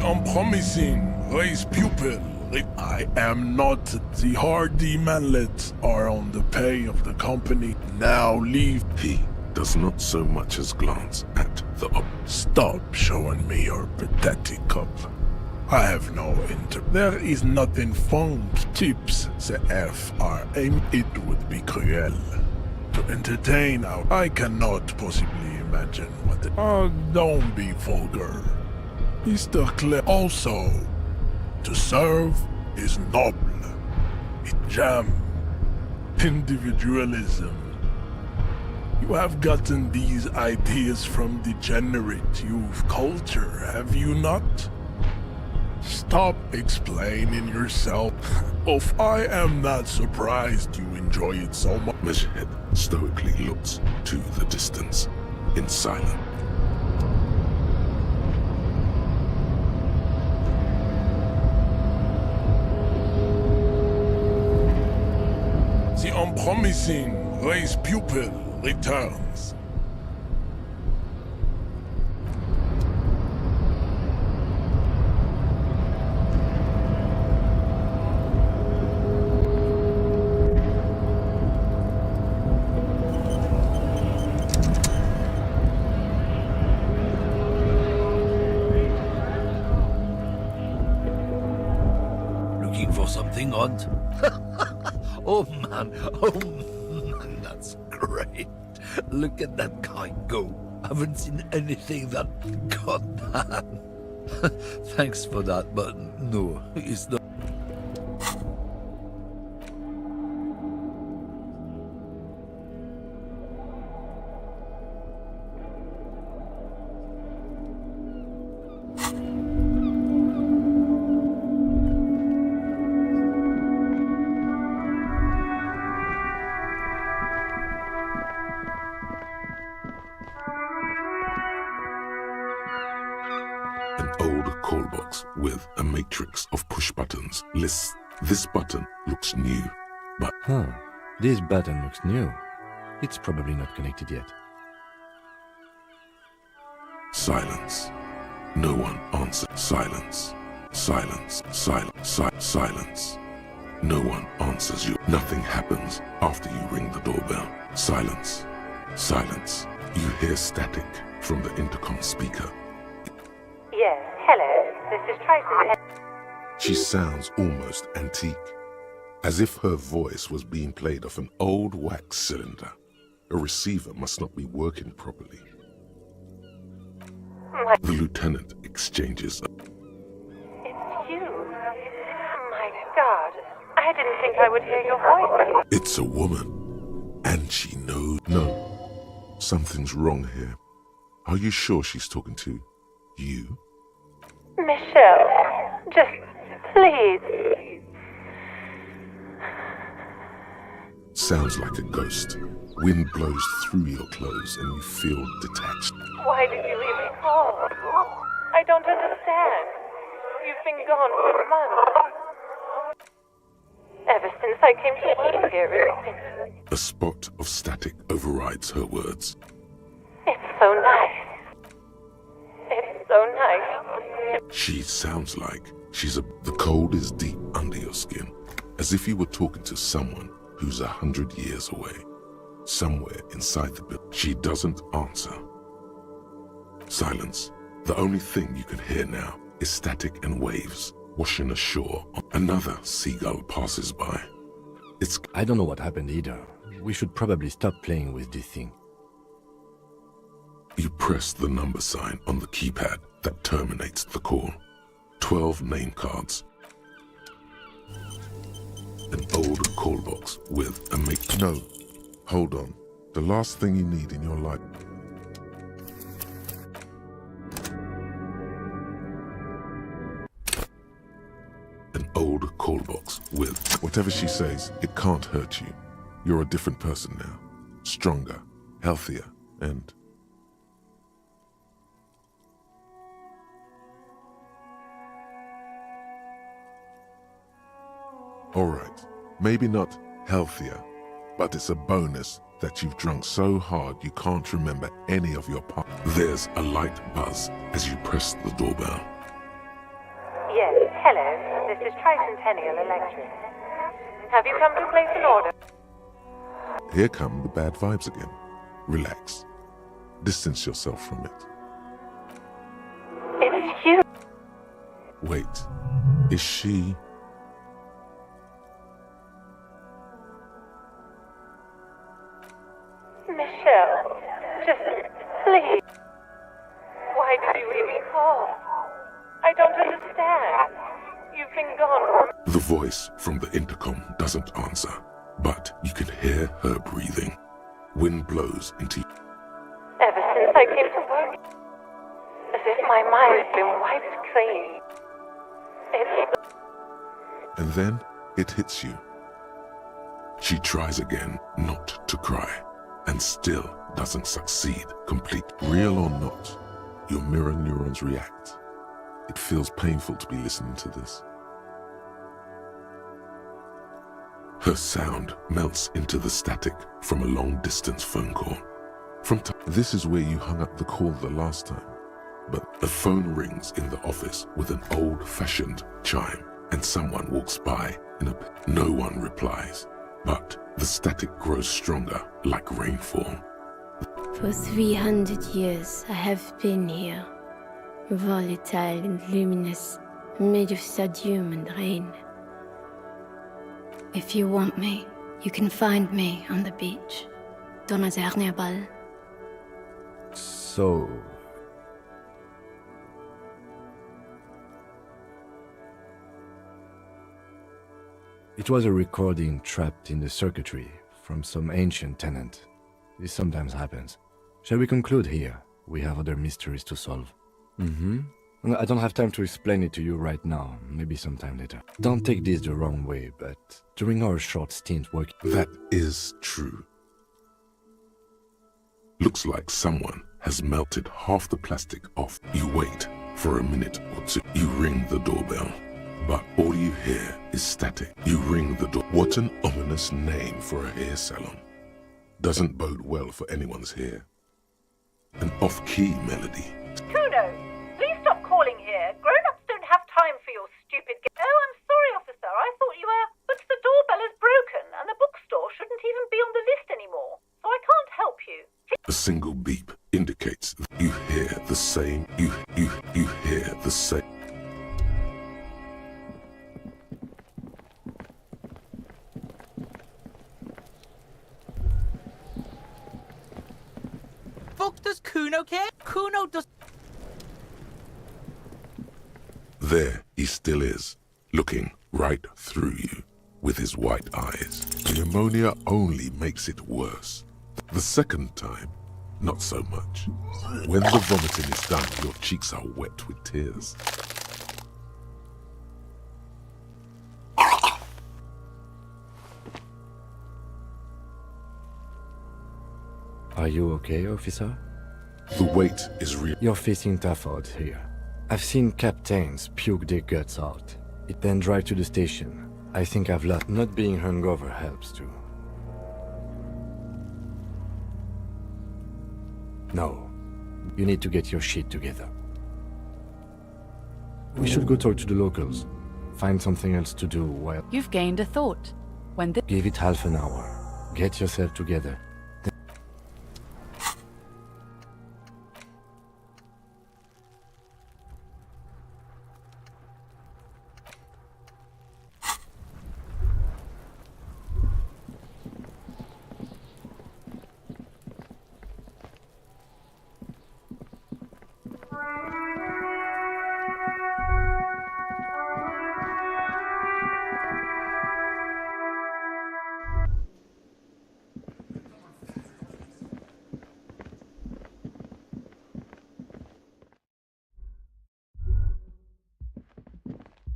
unpromising race pupil. I am not. The hardy manlets are on the pay of the company. Now leave. He does not so much as glance at the Stop showing me your pathetic cup. I have no There is nothing fun. Tips the FRA. It would be cruel to entertain our. I cannot possibly imagine what the. Oh, don't be vulgar. Mr. Clay. Also, to serve is noble. It jam. Individualism. You have gotten these ideas from degenerate youth culture, have you not? Stop explaining yourself. I am not surprised you enjoy it so much. Meshhead stoically looks to the distance in silence. The unpromising race pupil returns. Looking for something odd? Oh man, that's great. Look at that guy go. Haven't seen anything that. God damn. Thanks for that, but no, it's not. Call box with a matrix of push buttons lists this button looks new, but this button looks new. It's probably not connected yet. Silence. No one answers. Silence. Silence. Silence. No one answers you. Nothing happens after you ring the doorbell. Silence. Silence. You hear static from the intercom speaker. Yes, hello. This is Triton. She sounds almost antique, as if her voice was being played off an old wax cylinder. A receiver must not be working properly. What? The lieutenant exchanges. It's you. My God, I didn't think I would hear your voice. It's a woman, and she knows. No, something's wrong here. Are you sure she's talking to you? Michelle, just please. Sounds like a ghost. Wind blows through your clothes and you feel detached. Why did you even call? I don't understand. You've been gone for months. Ever since I came to work here, A spot of static overrides her words. It's so nice. It's so nice. She sounds like the cold is deep under your skin, as if you were talking to someone who's 100 years away, somewhere inside the building. She doesn't answer. Silence. The only thing you can hear now is static and waves washing ashore. Another seagull passes by. I don't know what happened either. We should probably stop playing with this thing. You press the number sign on the keypad that terminates the call. 12 name cards. An old call box with a mate. No, hold on. The last thing you need in your life. An old call box with whatever she says, it can't hurt you. You're a different person now. Stronger, healthier, and... Alright, maybe not healthier, but it's a bonus that you've drunk so hard you can't remember any of your parts. There's a light buzz as you press the doorbell. is Tricentennial Electric. Have you come to place an order? Here come the bad vibes again. Relax. Distance yourself from it. It's you. Wait, is she... Michelle, just please. Why did you even call? I don't understand. You've been gone. The voice from the intercom doesn't answer, but you can hear her breathing. Wind blows into... Ever since I came to work, as if my mind's been wiped clean. It's... And then it hits you. She tries again not to cry, and still doesn't succeed complete. Real or not, your mirror neurons react. It feels painful to be listening to this. Her sound melts into the static from a long-distance phone call. This is where you hung up the call the last time. But the phone rings in the office with an old-fashioned chime, and someone walks by in a... No one replies, but the static grows stronger like rainfall. For 300 years I have been here, volatile and luminous, made of sodium and rain. If you want me, you can find me on the beach, dans la dernière balle. So... It was a recording trapped in the circuitry from some ancient tenant. This sometimes happens. Shall we conclude here? We have other mysteries to solve. I don't have time to explain it to you right now, maybe sometime later. Don't take this the wrong way, but during our short stint working... That is true. Looks like someone has melted half the plastic off. You wait for a minute or two. You ring the doorbell, but all you hear is static. You ring the door. What an ominous name for a hair salon. Doesn't bode well for anyone's hair. An off-key melody. Kuno, please stop calling here. Grown-ups don't have time for your stupid... Oh, I'm sorry, officer. I thought you were... But the doorbell is broken, and the bookstore shouldn't even be on the list anymore. So I can't help you. A single beep indicates that you hear the same. You hear the same. Fuck does Kuno care? Kuno does... There he still is, looking right through you with his white eyes. The ammonia only makes it worse. The second time, not so much. When the vomiting is done, your cheeks are wet with tears. Are you okay, officer? The weight is real. You're facing tough odds here. I've seen captains puke their guts out. It then drive to the station. I think I've lost. Not being hungover helps too. No. You need to get your shit together. We should go talk to the locals. Find something else to do while... You've gained a thought. When the... Give it half an hour. Get yourself together.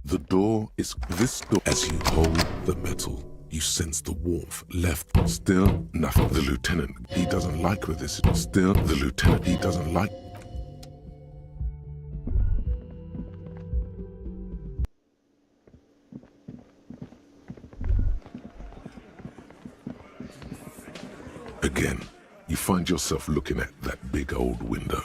The door is this door. As you hold the metal, you sense the warmth left. Still nothing. The lieutenant, he doesn't like where this is. Still, the lieutenant, he doesn't like. Again, you find yourself looking at that big old window.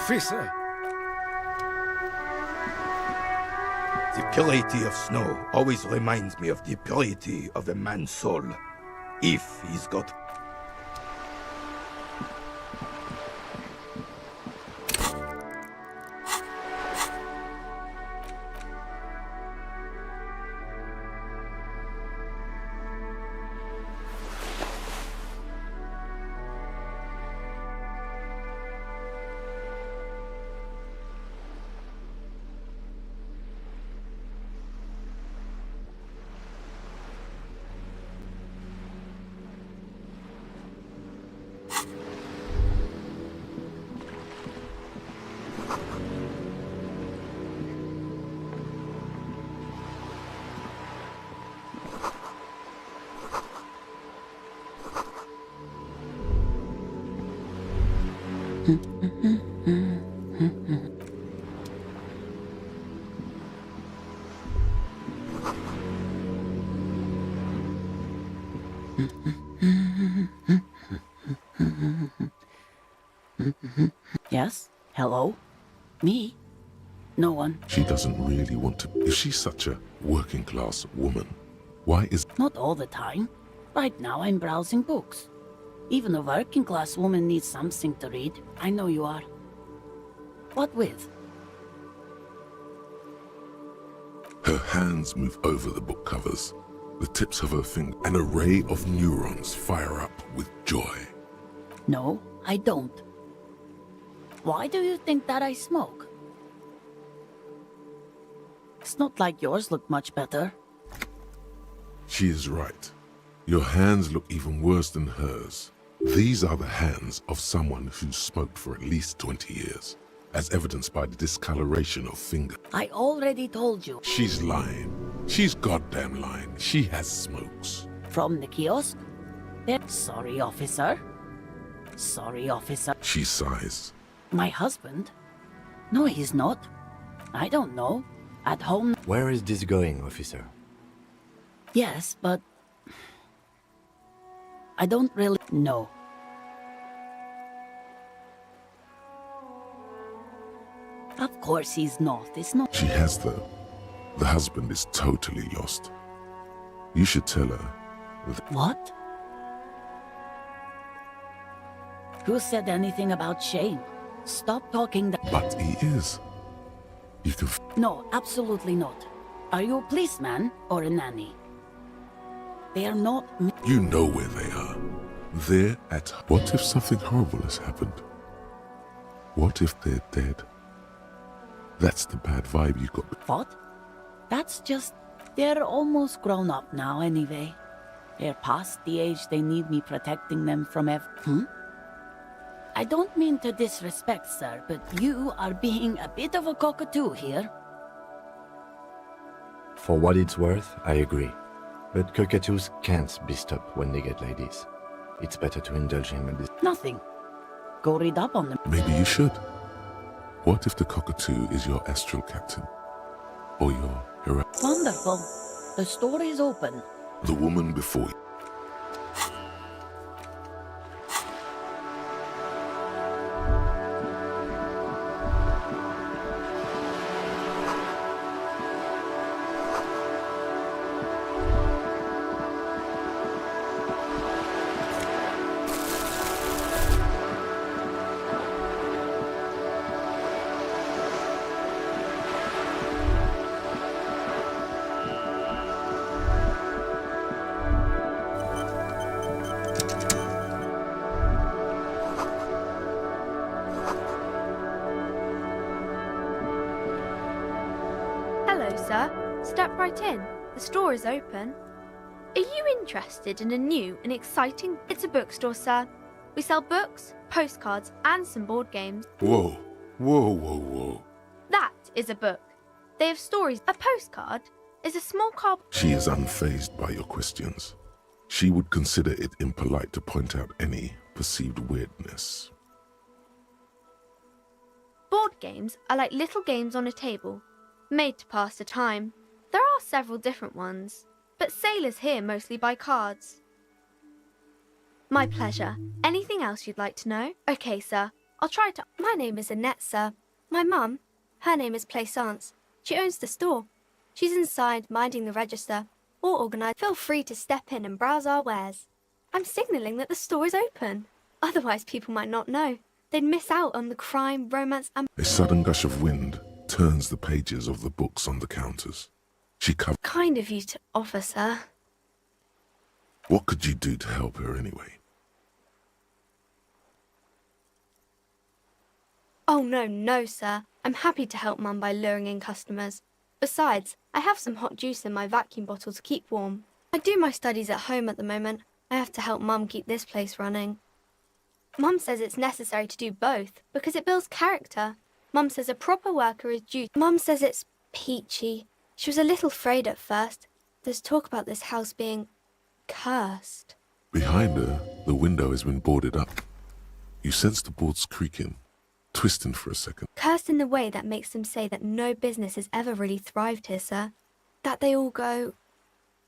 Officer! The purity of snow always reminds me of the purity of a man's soul. If he's got... Yes? Hello? Me? No one. She doesn't really want to. Is she such a working class woman? Why is... Not all the time. Right now I'm browsing books. Even a working class woman needs something to read. I know you are. What with? Her hands move over the book covers. The tips of her fingers. An array of neurons fire up with joy. No, I don't. Why do you think that I smoke? It's not like yours look much better. She is right. Your hands look even worse than hers. These are the hands of someone who's smoked for at least 20 years, as evidenced by the discoloration of finger. I already told you. She's lying. She's goddamn lying. She has smokes. From the kiosk? Sorry, officer. Sorry, officer. She sighs. My husband? No, he's not. I don't know. At home. Where is this going, officer? Yes, but... I don't really know. Of course he's not. It's not. She has, though. The husband is totally lost. You should tell her that... What? Who said anything about shame? Stop talking that... But he is. You can... No, absolutely not. Are you a policeman or a nanny? They are not... You know where they are. They're at... What if something horrible has happened? What if they're dead? That's the bad vibe you got. What? That's just... They're almost grown up now anyway. They're past the age they need me protecting them from I don't mean to disrespect, sir, but you are being a bit of a cockatoo here. For what it's worth, I agree. But cockatoos can't be stopped when they get like this. It's better to indulge him in this. Nothing. Go read up on them. Maybe you should. What if the cockatoo is your astral captain? Or your hero? Wonderful. The store is open. The woman before you. Step right in. The store is open. Are you interested in a new and exciting... It's a bookstore, sir. We sell books, postcards, and some board games. Whoa. Whoa, whoa, whoa. That is a book. They have stories. A postcard is a small card... She is unfazed by your questions. She would consider it impolite to point out any perceived weirdness. Board games are like little games on a table, made to pass the time. There are several different ones, but sailors here mostly buy cards. My pleasure. Anything else you'd like to know? Okay, sir. I'll try to. My name is Annette, sir. My mum, her name is Plaisance. She owns the store. She's inside, minding the register. All organised. Feel free to step in and browse our wares. I'm signalling that the store is open. Otherwise, people might not know. They'd miss out on the crime, romance, and... A sudden gush of wind turns the pages of the books on the counters. She covers... Kind of you to offer, sir. What could you do to help her anyway? Oh, no, sir. I'm happy to help Mum by luring in customers. Besides, I have some hot juice in my vacuum bottle to keep warm. I do my studies at home at the moment. I have to help Mum keep this place running. Mum says it's necessary to do both because it builds character. Mum says a proper worker is due. Mum says it's peachy. She was a little afraid at first. There's talk about this house being cursed. Behind her, the window has been boarded up. You sense the boards creaking, twisting for a second. Cursed in the way that makes them say that no business has ever really thrived here, sir. That they all go...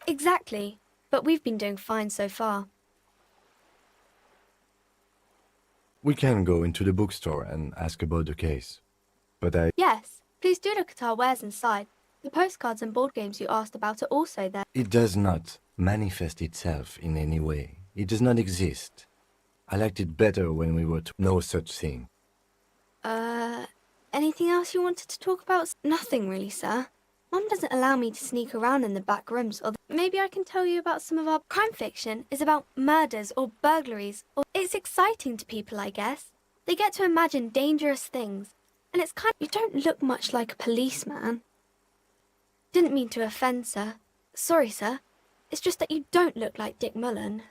Exactly. But we've been doing fine so far. We can go into the bookstore and ask about the case. But Yes, please do look at our wares inside. The postcards and board games you asked about are also there. It does not manifest itself in any way. It does not exist. I liked it better when we were no such thing. Anything else you wanted to talk about? Nothing really, sir. Mum doesn't allow me to sneak around in the back rooms, or maybe I can tell you about some of our crime fiction is about murders or burglaries, or it's exciting to people, I guess. They get to imagine dangerous things, and it's kind of, you don't look much like a policeman. Didn't mean to offend, sir. Sorry, sir. It's just that you don't look like Dick Mullen.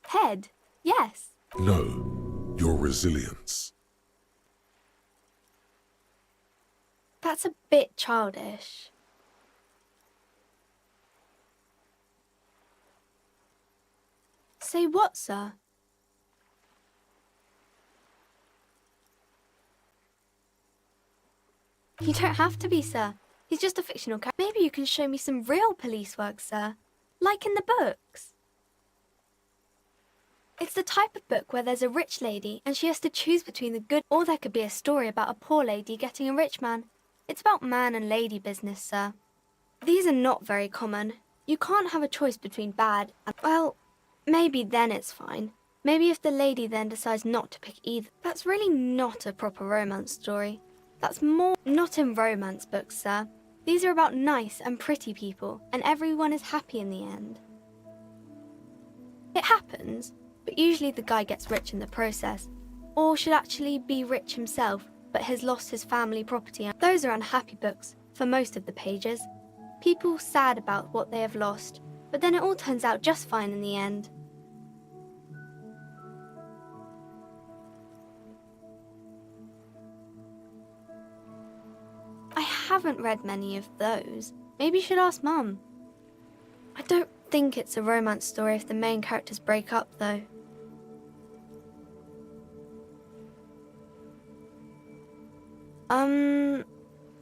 Head, yes. No, your resilience. That's a bit childish. Say what, sir? You don't have to be, sir. He's just a fictional character. Maybe you can show me some real police work, sir. Like in the books. It's the type of book where there's a rich lady and she has to choose between the good, or there could be a story about a poor lady getting a rich man. It's about man and lady business, sir. These are not very common. You can't have a choice between bad and, well, maybe then it's fine. Maybe if the lady then decides not to pick either. That's really not a proper romance story. That's more not in romance books, sir. These are about nice and pretty people, and everyone is happy in the end. It happens. But usually the guy gets rich in the process, or should actually be rich himself, but has lost his family property. Those are unhappy books for most of the pages. People sad about what they have lost, but then it all turns out just fine in the end. I haven't read many of those. Maybe you should ask Mum. I don't think it's a romance story if the main characters break up, though.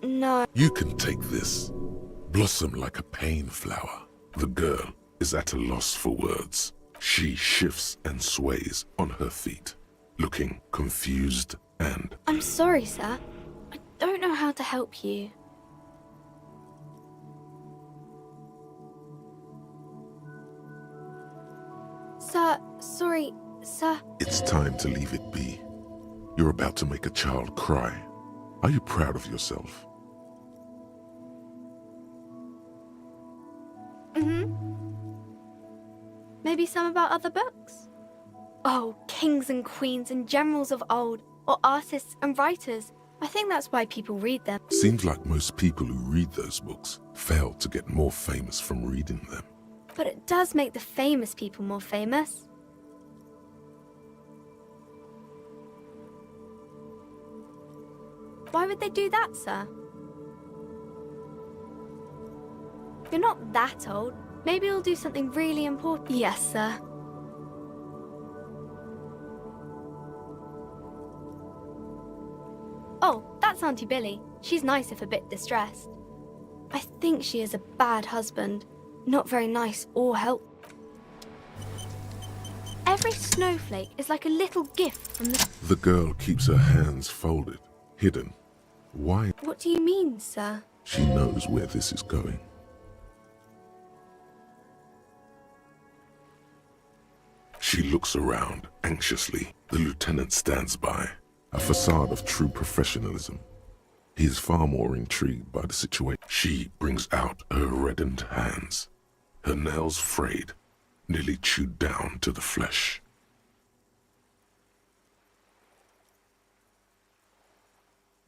No. You can take this. Blossom like a pain flower. The girl is at a loss for words. She shifts and sways on her feet, looking confused and... I'm sorry, sir. I don't know how to help you. Sir, sorry, sir. It's time to leave it be. You're about to make a child cry. Are you proud of yourself? Maybe some about other books? Oh, kings and queens and generals of old, or artists and writers. I think that's why people read them. Seems like most people who read those books fail to get more famous from reading them. But it does make the famous people more famous. Why would they do that, sir? You're not that old. Maybe we'll do something really important. Yes, sir. Oh, that's Auntie Billy. She's nice if a bit distressed. I think she is a bad husband. Not very nice or helpful. Every snowflake is like a little gift from the... The girl keeps her hands folded, hidden. Why? What do you mean, sir? She knows where this is going. She looks around anxiously. The lieutenant stands by, a facade of true professionalism. He is far more intrigued by the situation. She brings out her reddened hands, her nails frayed, nearly chewed down to the flesh.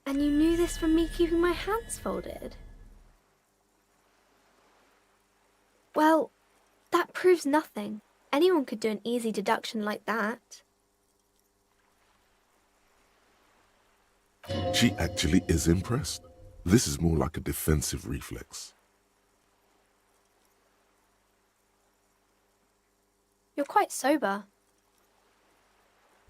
And you knew this from me keeping my hands folded? Well, that proves nothing. Anyone could do an easy deduction like that. She actually is impressed. This is more like a defensive reflex. You're quite sober.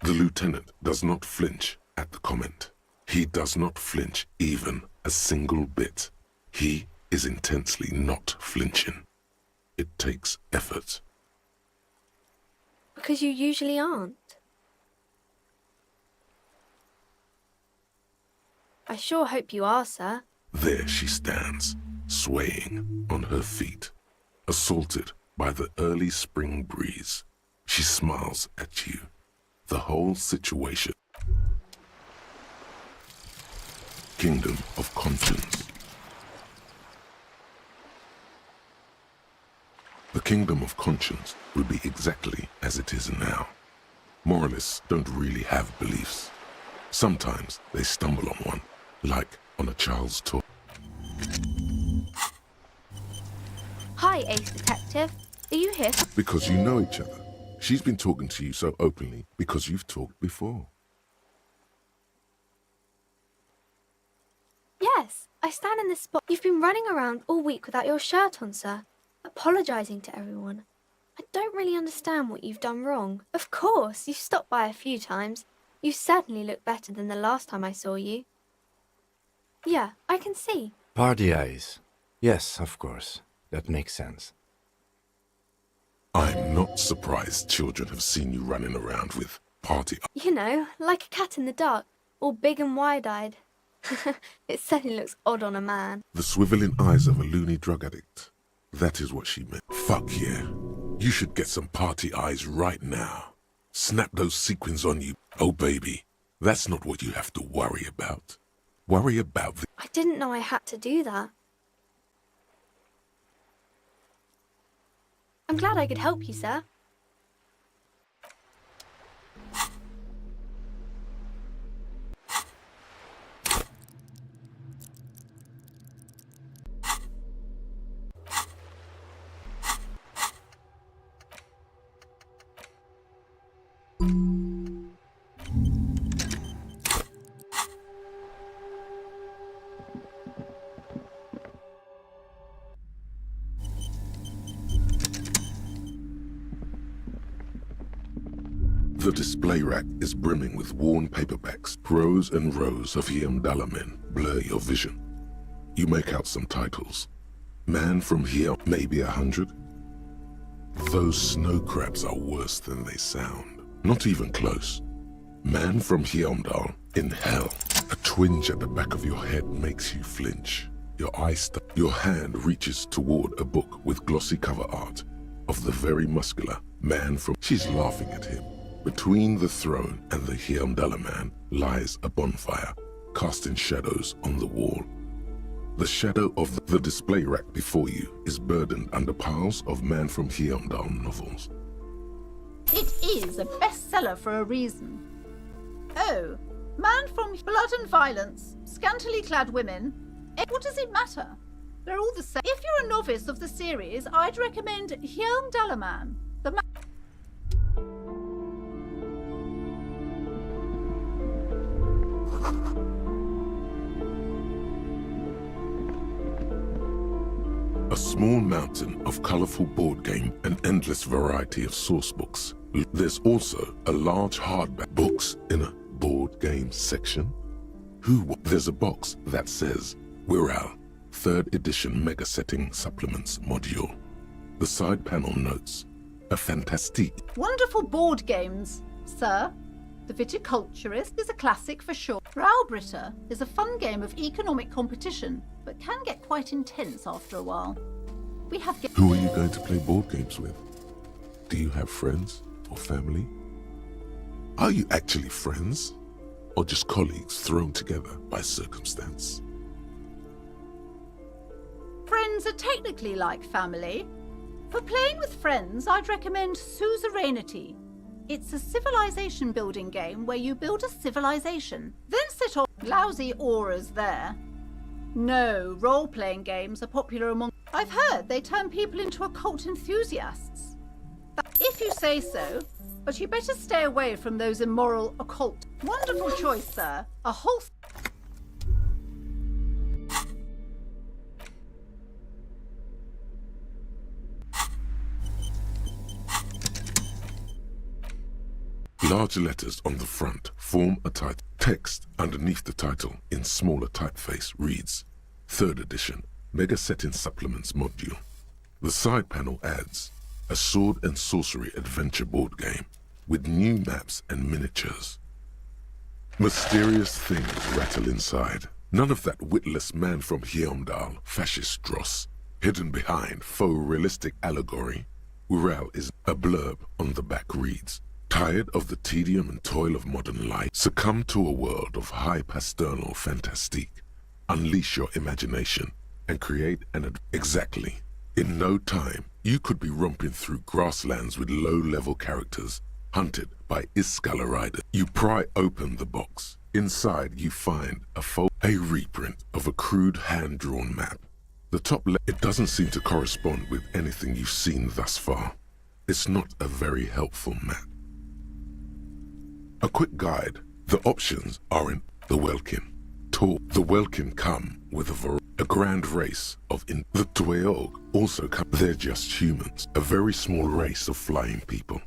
The lieutenant does not flinch at the comment. He does not flinch even a single bit. He is intensely not flinching. It takes effort. Because you usually aren't. I sure hope you are, sir. There she stands, swaying on her feet, assaulted by the early spring breeze. She smiles at you. The whole situation. Kingdom of Conscience. The Kingdom of Conscience will be exactly as it is now. Moralists don't really have beliefs. Sometimes they stumble on one, like on a child's toy. Hi, Ace Detective. Are you here? Because you know each other. She's been talking to you so openly because you've talked before. Yes, I stand in this spot. You've been running around all week without your shirt on, sir, apologising to everyone. I don't really understand what you've done wrong. Of course, you've stopped by a few times. You certainly look better than the last time I saw you. Yeah, I can see. Party eyes. Yes, of course. That makes sense. I'm not surprised children have seen you running around with party. You know, like a cat in the dark, all big and wide-eyed. It certainly looks odd on a man. The swiveling eyes of a loony drug addict. That is what she meant. Fuck yeah. You should get some party eyes right now. Snap those sequins on you. Oh baby, that's not what you have to worry about. Worry about the... I didn't know I had to do that. I'm glad I could help you, sir. The display rack is brimming with worn paperbacks. Rows and rows of Hiamdala men blur your vision. You make out some titles. Man from here, maybe 100. Those snow crabs are worse than they sound. Not even close. Man from Hiamdal in hell. A twinge at the back of your head makes you flinch. Your eyes your hand reaches toward a book with glossy cover art of the very muscular man from... She's laughing at him. Between the throne and the Hiamdala man lies a bonfire, casting shadows on the wall. The shadow of the display rack before you is burdened under piles of Man from Hiamdal novels. It is a bestseller for a reason. Oh, Man from Blood and Violence, Scantily Clad Women. What does it matter? They're all the same. If you're a novice of the series, I'd recommend Hiamdala Man. The man. A small mountain of of colorful board game, an endless variety of source books. There's also a large hardback books in a board game section. There's a box that says Wirral 3rd edition mega setting supplements module. The side panel notes a fantastique. Wonderful board games, sir. The Viticulturist is a classic for sure. Braubritter is a fun game of economic competition, but can get quite intense after a while. We have Who are you going to play board games with? Do you have friends or family? Are you actually friends? Or just colleagues thrown together by circumstance? Friends are technically like family. For playing with friends, I'd recommend Suzerainty. It's a civilization building game where you build a civilization, then set off lousy auras there. No, role-playing games are popular among... I've heard they turn people into occult enthusiasts. If you say so, but you better stay away from those immoral occult. Wonderful choice, sir. A whole... Large letters on the front form a title. Text underneath the title in smaller typeface reads 3rd edition Mega Setting Supplements module. The side panel adds a sword and sorcery adventure board game with new maps and miniatures. Mysterious things rattle inside. None of that witless man from Heimdall fascist dross hidden behind faux realistic allegory. Wirral is a blurb on the back reads, tired of the tedium and toil of modern life? Succumb to a world of high pasternal fantastique. Unleash your imagination and create an exactly. In no time, you could be romping through grasslands with low-level characters, hunted by Iskala riders. You pry open the box. Inside, you find a reprint of a crude hand-drawn map. The top left, it doesn't seem to correspond with anything you've seen thus far. It's not a very helpful map. A quick guide. The options are in the Welkin. The Welkin come with a grand race of the Dweog also come. They're just humans, a very small race of flying people.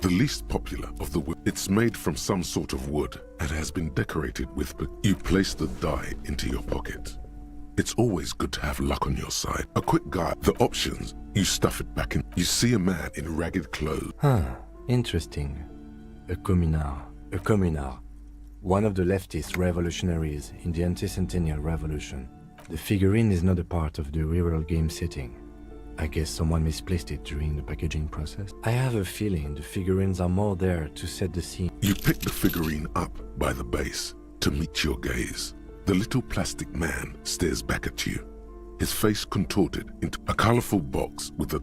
The least popular of the it's made from some sort of wood and has been decorated with. You place the die into your pocket. It's always good to have luck on your side. A quick guide. The options, you stuff it back in. You see a man in ragged clothes. Interesting. A communard. One of the leftist revolutionaries in the anti-centennial revolution. The figurine is not a part of the real game setting. I guess someone misplaced it during the packaging process. I have a feeling the figurines are more there to set the scene. You pick the figurine up by the base to meet your gaze. The little plastic man stares back at you, his face contorted into a colorful box with a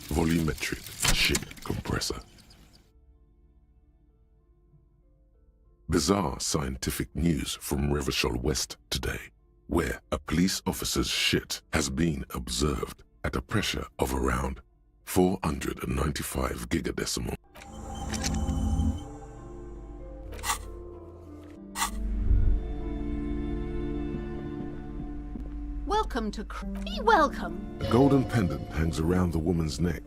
volumetric ship compressor. Bizarre scientific news from Revachol West today, where a police officer's shit has been observed at a pressure of around 495 gigadecimal. Welcome to welcome. A golden pendant hangs around the woman's neck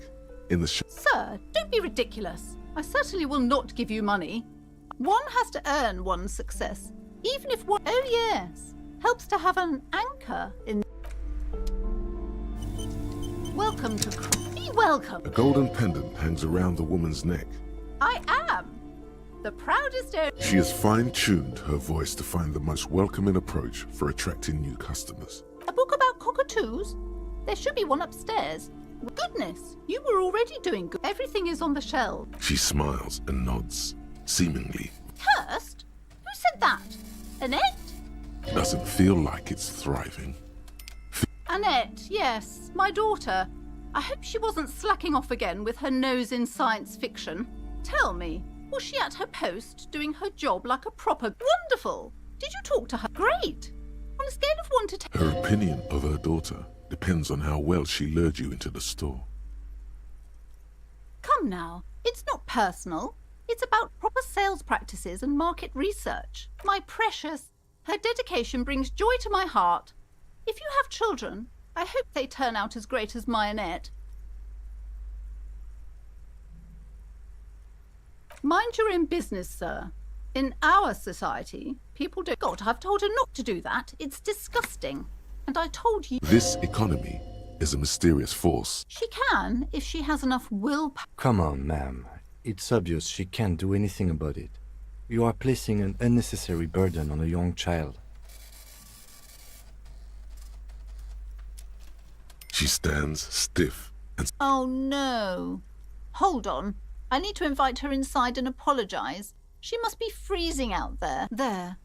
in the Sir, don't be ridiculous. I certainly will not give you money. One has to earn one's success, even if one... Oh yes, helps to have an anchor in... Welcome to... welcome. A golden pendant hangs around the woman's neck. I am the proudest... She has fine-tuned her voice to find the most welcoming approach for attracting new customers. A book about cockatoos? There should be one upstairs. Goodness, you were already doing good. Everything is on the shelf. She smiles and nods, seemingly. Hurst? Who said that? Annette? Doesn't feel like it's thriving. Annette, yes, my daughter. I hope she wasn't slacking off again with her nose in science fiction. Tell me, was she at her post doing her job like a proper... Wonderful! Did you talk to her? Great! On a scale of 1 to 10... Her opinion of her daughter depends on how well she lured you into the store. Come now, it's not personal. It's about proper sales practices and market research. My precious... Her dedication brings joy to my heart. If you have children, I hope they turn out as great as Mayonette. Mind your own business, sir. In our society, people don't... God, I've told her not to do that. It's disgusting. And I told you... This economy is a mysterious force. She can, if she has enough willpower. Come on, ma'am. It's obvious she can't do anything about it. You are placing an unnecessary burden on a young child. She stands stiff and... Oh, no. Hold on. I need to invite her inside and apologize. She must be freezing out there. There.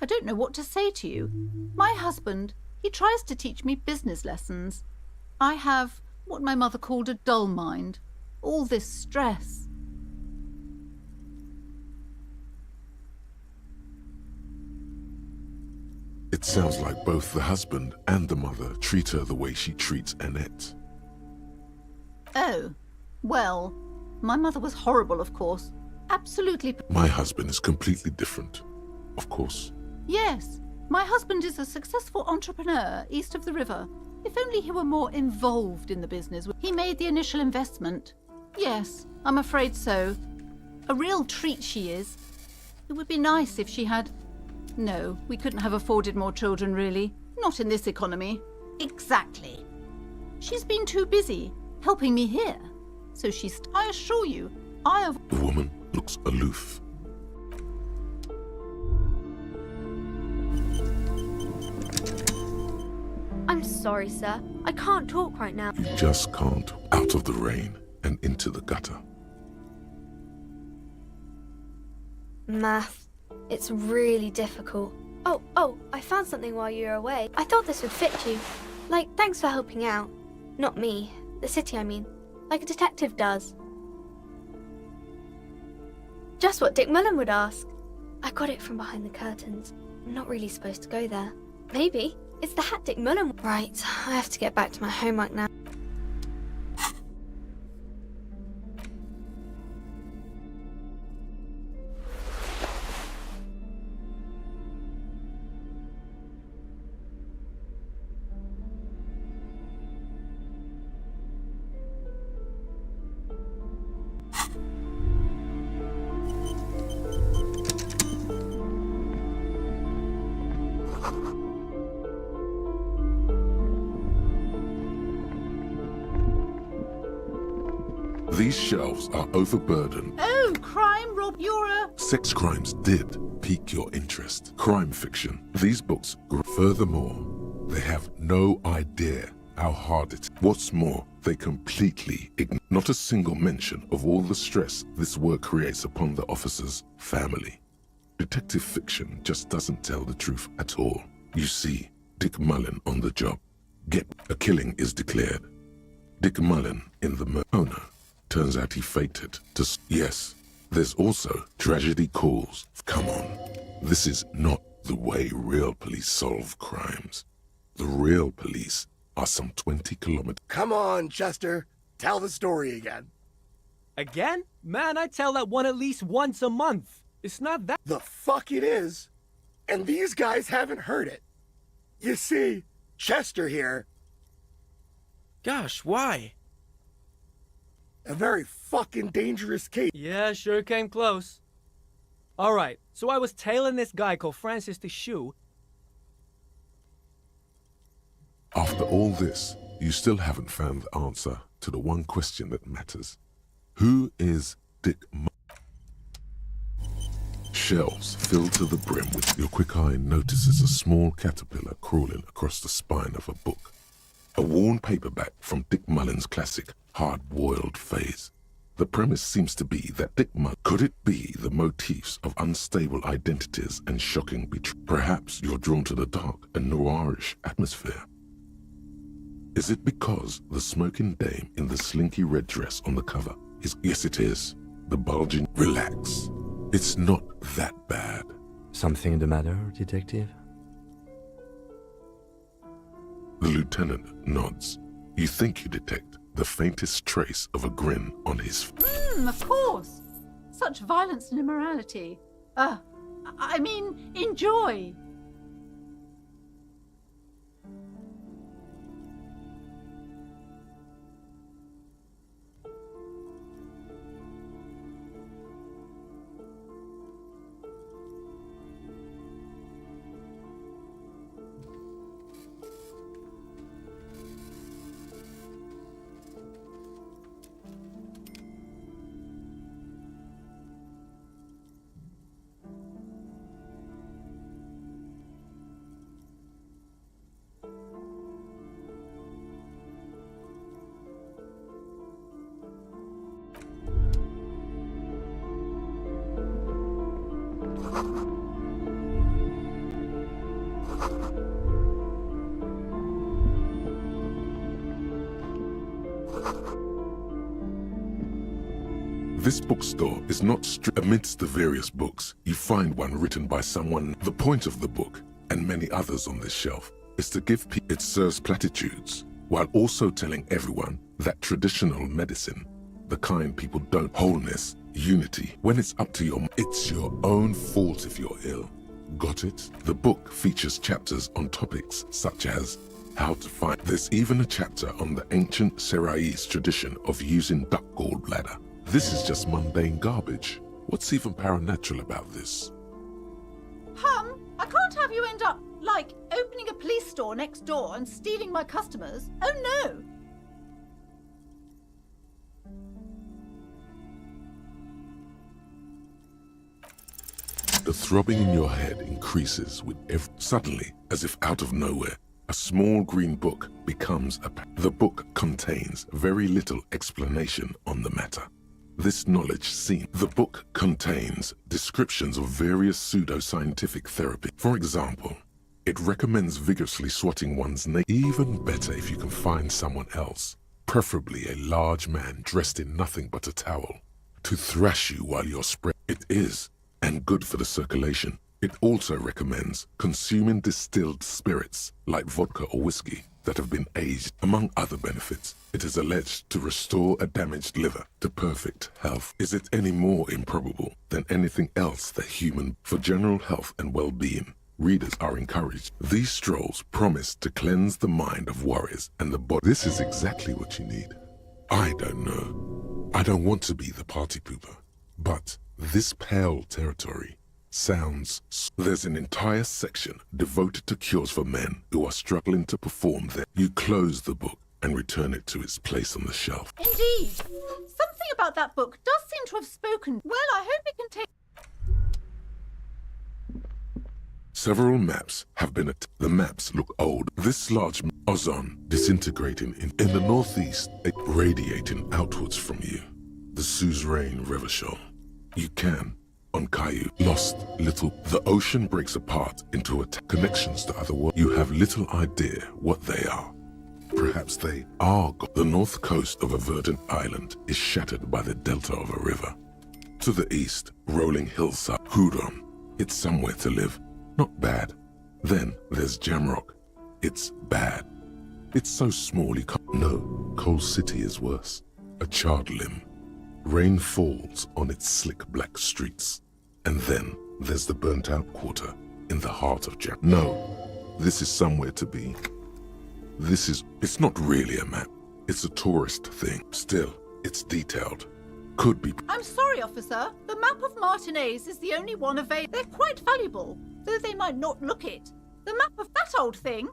I don't know what to say to you. My husband, he tries to teach me business lessons. I have what my mother called a dull mind. All this stress. It sounds like both the husband and the mother treat her the way she treats Annette. Oh, well, my mother was horrible, of course. Absolutely. My husband is completely different, of course. Yes, my husband is a successful entrepreneur east of the river. If only he were more involved in the business. He made the initial investment. Yes, I'm afraid so. A real treat she is. It would be nice if she had... No, we couldn't have afforded more children, really. Not in this economy. Exactly. She's been too busy helping me here. So she's... I assure you, I have... The woman looks aloof. I'm sorry, sir. I can't talk right now. You just can't. Out of the rain and into the gutter. Math. It's really difficult. Oh, I found something while you were away. I thought this would fit you. Like, thanks for helping out. Not me. The city, I mean. Like a detective does. Just what Dick Mullen would ask. I got it from behind the curtains. I'm not really supposed to go there. Maybe. It's the hat Dick Mullen... Right, I have to get back to my homework now. These shelves are overburdened. Oh, crime, Rob, you're a... Sex crimes did pique your interest. Crime fiction. These books grow. Furthermore, they have no idea how hard it is. What's more, they completely ignore not a single mention of all the stress this work creates upon the officer's family. Detective fiction just doesn't tell the truth at all. You see, Dick Mullen on the job. A killing is declared. Dick Mullen in the owner. Turns out he faked it. Yes, there's also tragedy calls. Come on, this is not the way real police solve crimes. The real police are some 20 kilometers. Come on, Chester. Tell the story again. Again? Man, I tell that one at least once a month. It's not that... The fuck it is. And these guys haven't heard it. You see, Chester here... Gosh, why? A very fucking dangerous case. Yeah, sure came close. Alright, so I was tailing this guy called Francis the Shoe. After all this, you still haven't found the answer to the one question that matters. Who is Dick Mullen? Shelves filled to the brim with your quick eye notices a small caterpillar crawling across the spine of a book. A worn paperback from Dick Mullen's classic hard-boiled phase. The premise seems to be that Dick Mullen... Could it be the motifs of unstable identities and shocking betrayal? Perhaps you're drawn to the dark and noirish atmosphere. Is it because the smoking dame in the slinky red dress on the cover is... Yes, it is. The bulging... Relax. It's not that bad. Something the matter, detective? The lieutenant nods. You think you detect the faintest trace of a grin on his... Of course. Such violence and immorality. I mean, enjoy. This bookstore is not amidst the various books, you find one written by someone. The point of the book, and many others on this shelf, is to give people. It serves platitudes, while also telling everyone that traditional medicine, the kind people don't, wholeness, unity, when it's up to it's your own fault if you're ill. Got it? The book features chapters on topics such as how to find. There's even a chapter on the ancient Seraïs tradition of using duck gallbladder. This is just mundane garbage. What's even paranatural about this? I can't have you end up, like, opening a police store next door and stealing my customers. Oh no! The throbbing in your head increases with suddenly, as if out of nowhere, a small green book becomes the book contains very little explanation on the matter. This knowledge seen. The book contains descriptions of various pseudo-scientific therapy. For example, it recommends vigorously swatting one's neck. Even better if you can find someone else, preferably a large man dressed in nothing but a towel, to thrash you while you're spread. It is, and good for the circulation. It also recommends consuming distilled spirits like vodka or whiskey that have been aged. Among other benefits, it is alleged to restore a damaged liver to perfect health. Is it any more improbable than anything else that human, for general health and well-being, readers are encouraged? These strolls promise to cleanse the mind of worries and the body. This is exactly what you need. I don't know. I don't want to be the party pooper, but this pale territory sounds. There's an entire section devoted to cures for men who are struggling to perform their. You close the book and return it to its place on the shelf. Indeed. Something about that book does seem to have spoken. Well, I hope it can take. Several maps have been the maps look old. This large ozone disintegrating in the northeast, radiating outwards from you. The suzerain Revachol. You can, on Caillou, lost little. The ocean breaks apart into connections to other worlds. You have little idea what they are. Perhaps they are. The north coast of a verdant island is shattered by the delta of a river. To the east, rolling hillside, Hudon. It's somewhere to live. Not bad. Then there's Jamrock. It's bad. It's so small you can't. No, Coal City is worse. A charred limb. Rain falls on its slick black streets. And then there's the burnt-out quarter in the heart of Jam. No, this is somewhere to be. It's not really a map. It's a tourist thing. Still, it's detailed. Could be. I'm sorry, officer. The map of Martinez is the only one available. They're quite valuable, though they might not look it. The map of that old thing?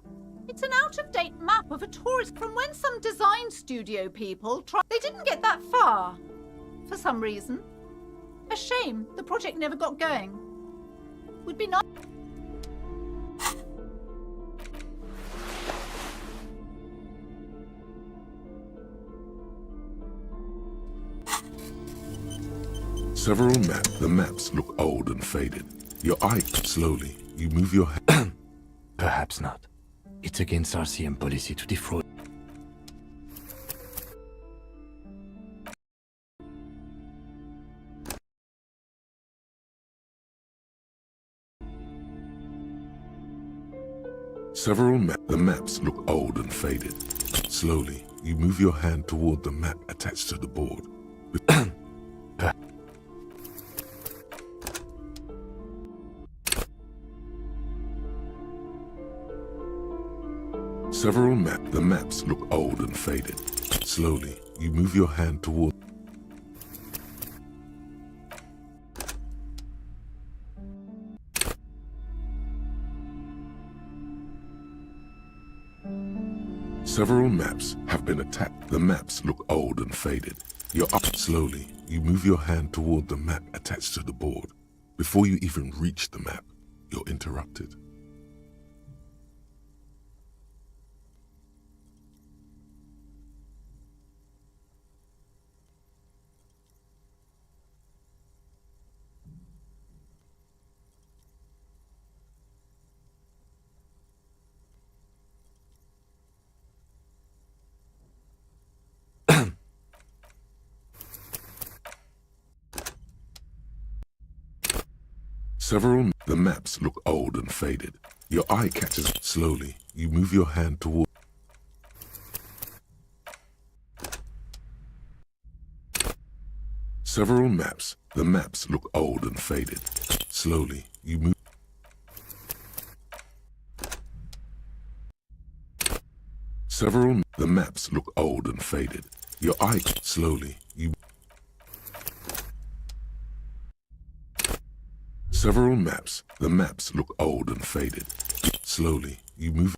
It's an out-of-date map of a tourist from when some design studio people tried. They didn't get that far. For some reason. A shame the project never got going. Would be nice. The maps look old and faded. Your eye, slowly, you move your hand. Perhaps not. It's against RCM policy to defraud. The maps look old and faded. Slowly, you move your hand toward the map attached to the board. The maps look old and faded. Slowly, you move your hand toward. Several maps have been attacked. The maps look old and faded. You're up. Slowly, you move your hand toward the map attached to the board. Before you even reach the map, you're interrupted. The maps look old and faded. Your eye catches. Slowly, you move your hand toward. Several maps. The maps look old and faded. Slowly, you move. The maps look old and faded. Your eye. Slowly, you. Several maps. The maps look old and faded. Slowly, you move.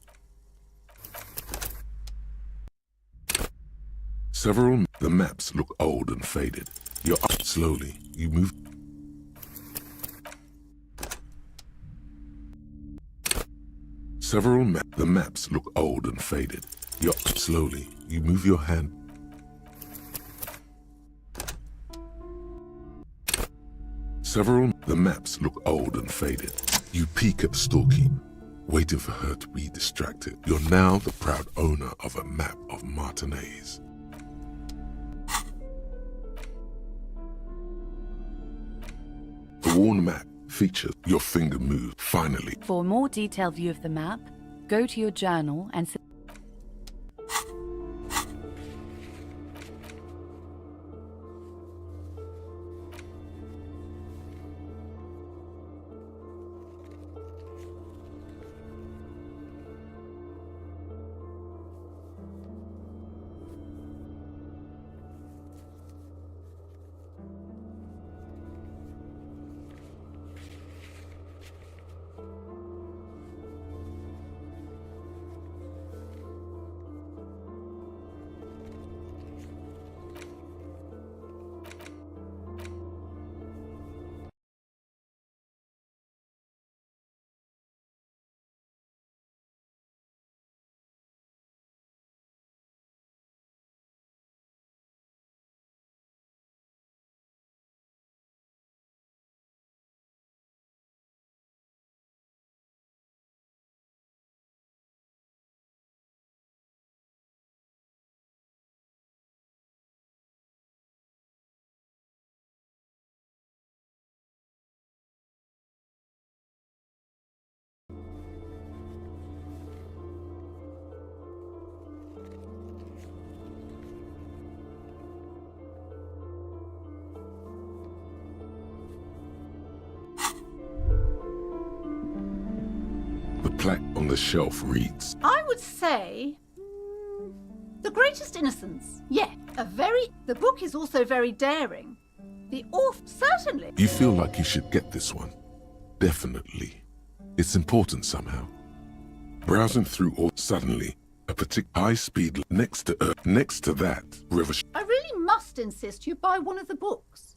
The maps look old and faded. Your eye. Slowly, you move. The maps look old and faded. Slowly, you move your hand. The maps look old and faded. You peek at the storekeeper, waiting for her to be distracted. You're now the proud owner of a map of Martinez. The worn map features your finger move. Finally, For a more detailed view of the map, go to your journal and the plaque on the shelf reads, I would say The Greatest Innocence. Yeah, the book is also very daring. The author, certainly. You feel like you should get this one. Definitely. It's important somehow. Browsing through all suddenly, a particular high speed next to that river. I really must insist you buy one of the books.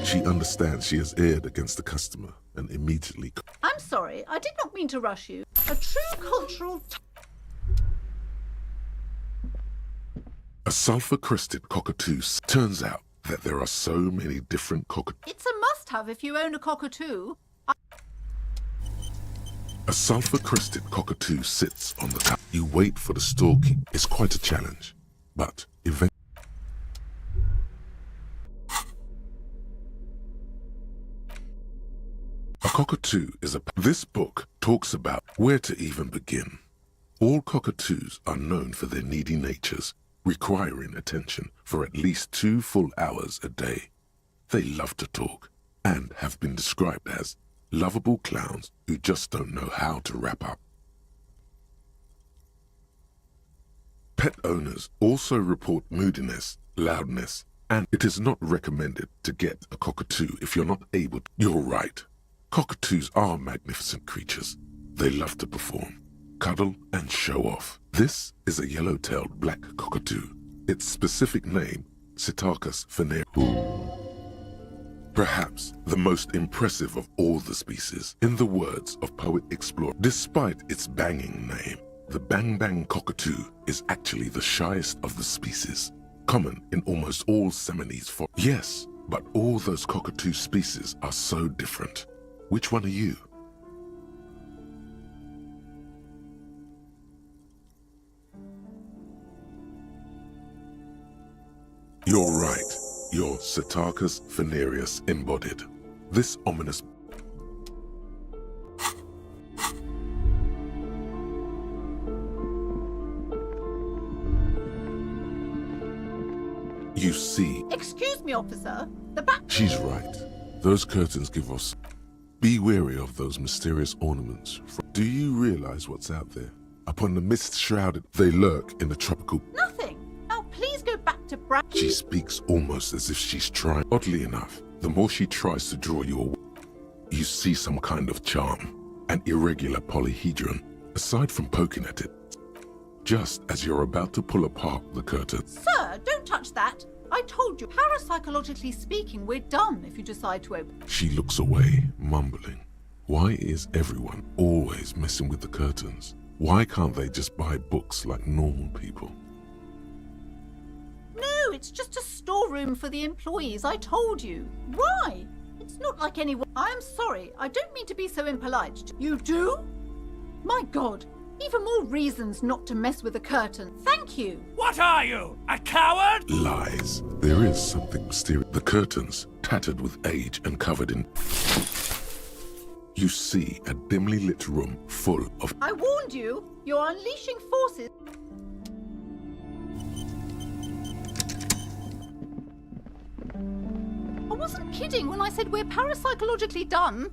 She understands she has erred against the customer and immediately. I'm sorry, I did not mean to rush you. A true cultural... A sulfur-crested cockatoo. Turns out that there are so many different cockatoos. It's a must-have if you own a cockatoo. A sulfur-crested cockatoo sits on the cup. You wait for the storekeeper. It's quite a challenge, but eventually. A cockatoo is a... This book talks about where to even begin. All cockatoos are known for their needy natures, requiring attention for at least 2 full hours a day. They love to talk and have been described as lovable clowns who just don't know how to wrap up. Pet owners also report moodiness, loudness, and it is not recommended to get a cockatoo if you're not able to. You're right. Cockatoos are magnificent creatures. They love to perform, cuddle, and show off. This is a yellow-tailed black cockatoo. Its specific name, Psittacus venereus. Perhaps the most impressive of all the species, in the words of poet explorer. Despite its banging name, the bang-bang cockatoo is actually the shyest of the species, common in almost all Seminoles forests. Yes, but all those cockatoo species are so different. Which one are you? You're right. You're Psittacus venereus embodied. This ominous... You see. Excuse me, officer. The back... She's right. Those curtains give us... Be wary of those mysterious ornaments. Do you realize what's out there? Upon the mist-shrouded, they lurk in the tropical... Nothing. Now please go back to Brad. She speaks almost as if she's trying. Oddly enough, the more she tries to draw you away, you see some kind of charm. An irregular polyhedron. Aside from poking at it, just as you're about to pull apart the curtain. Sir, don't touch that. I told you, parapsychologically speaking, we're done if you decide to open. She looks away, mumbling. Why is everyone always messing with the curtains? Why can't they just buy books like normal people? No, it's just a storeroom for the employees, I told you. Why? It's not like anyone... I'm sorry, I don't mean to be so impolite. You do? My God, even more reasons not to mess with the curtain. Thank you. What are you, a coward? Lies. There is something mysterious. The curtains, tattered with age and covered in... You see a dimly lit room full of... I warned you, you're unleashing forces. I wasn't kidding when I said we're parapsychologically done.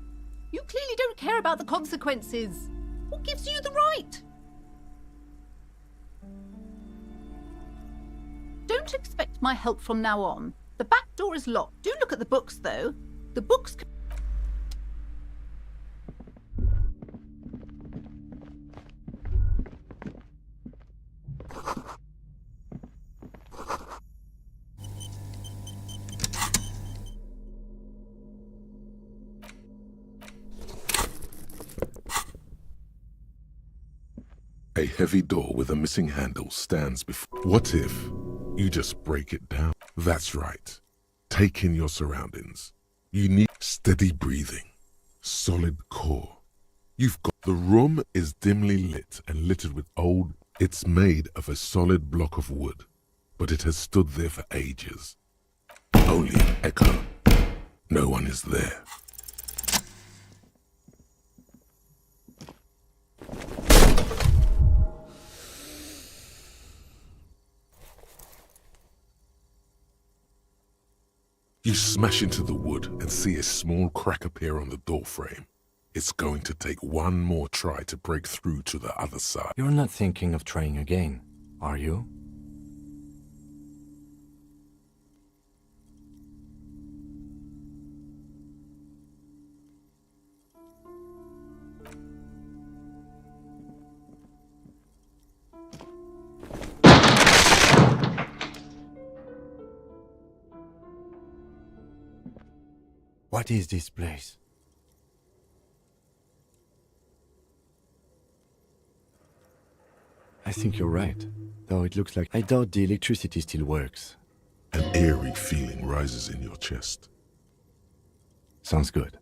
You clearly don't care about the consequences. What gives you the right? Don't expect my help from now on. The back door is locked. Do look at the books, though. The books... A heavy door with a missing handle stands before... What if you just break it down? That's right. Take in your surroundings. You need steady breathing, solid core. You've got... The room is dimly lit and littered with old... It's made of a solid block of wood, but it has stood there for ages. Only an echo. No one is there. You smash into the wood and see a small crack appear on the doorframe. It's going to take one more try to break through to the other side. You're not thinking of trying again, are you? What is this place? I think you're right, though it looks like I doubt the electricity still works. An eerie feeling rises in your chest. Sounds good.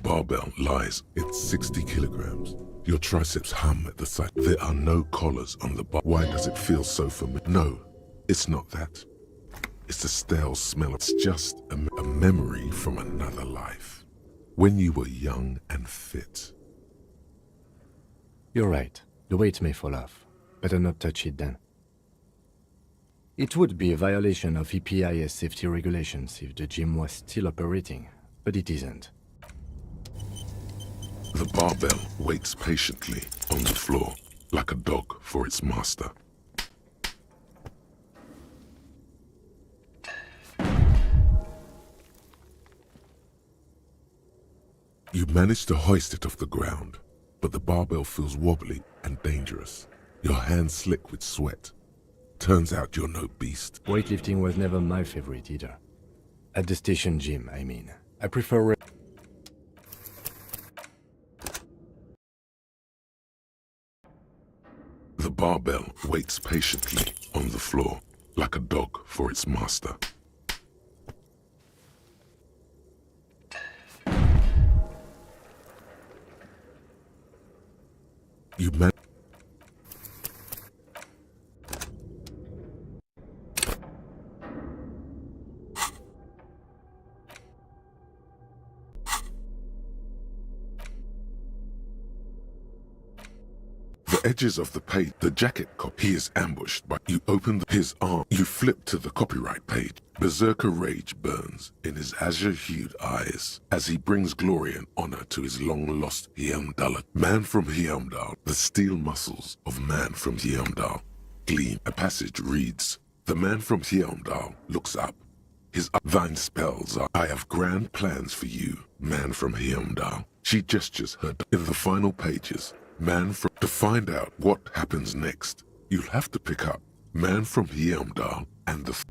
Barbell lies. It's 60 kilograms. Your triceps hum at the sight. There are no collars on the bar. Why does it feel so familiar? No, it's not that. It's the stale smell. It's just a memory from another life. When you were young and fit. You're right. The weight may fall off. Better not touch it then. It would be a violation of EPIS safety regulations if the gym was still operating, but it isn't. The barbell waits patiently on the floor, like a dog for its master. manage to hoist it off the ground, but the barbell feels wobbly and dangerous. Your hands slick with sweat. Turns out you're no beast. Weightlifting was never my favorite either. At the station gym, I mean. I prefer... The barbell waits patiently on the floor, like a dog for its master. You man. The edges of the page, the jacket copy, he is ambushed by you. Open his arm, you flip to the copyright page. Berserker rage burns in his azure-hued eyes as he brings glory and honor to his long-lost Heimdall. Man from Heimdall, the steel muscles of man from Heimdall gleam. A passage reads, the man from Heimdall looks up. His thine spells are, I have grand plans for you, man from Heimdall. She gestures her in the final pages. Man from... To find out what happens next, you'll have to pick up Man from Heimdall and the...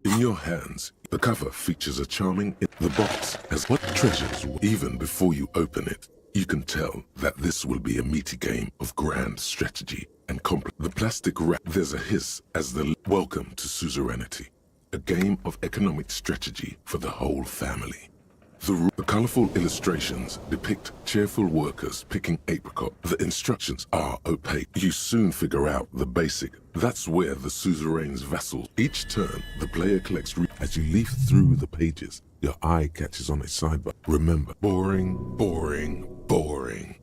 In your hands, the cover features a charming... The box has what treasures. Even before you open it, you can tell that this will be a meaty game of grand strategy and complex. The plastic wrap, there's a hiss as the... Welcome to Suzerainty, a game of economic strategy for the whole family. The colorful illustrations depict cheerful workers picking apricot. The instructions are opaque. You soon figure out the basic. That's where the suzerain's vassals. Each turn, the player collects. As you leaf through the pages, your eye catches on a sidebar. Remember, boring, boring, boring.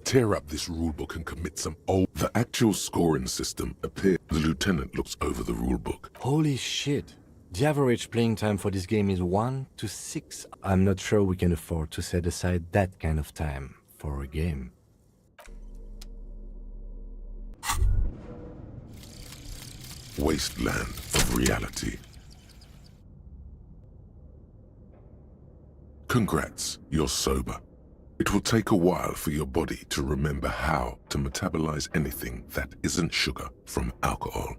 Tear up this rulebook and commit some old... The actual scoring system appears. The lieutenant looks over the rulebook. Holy shit. The average playing time for this game is 1 to 6. I'm not sure we can afford to set aside that kind of time for a game. Wasteland of reality. Congrats, you're sober. It will take a while for your body to remember how to metabolize anything that isn't sugar from alcohol.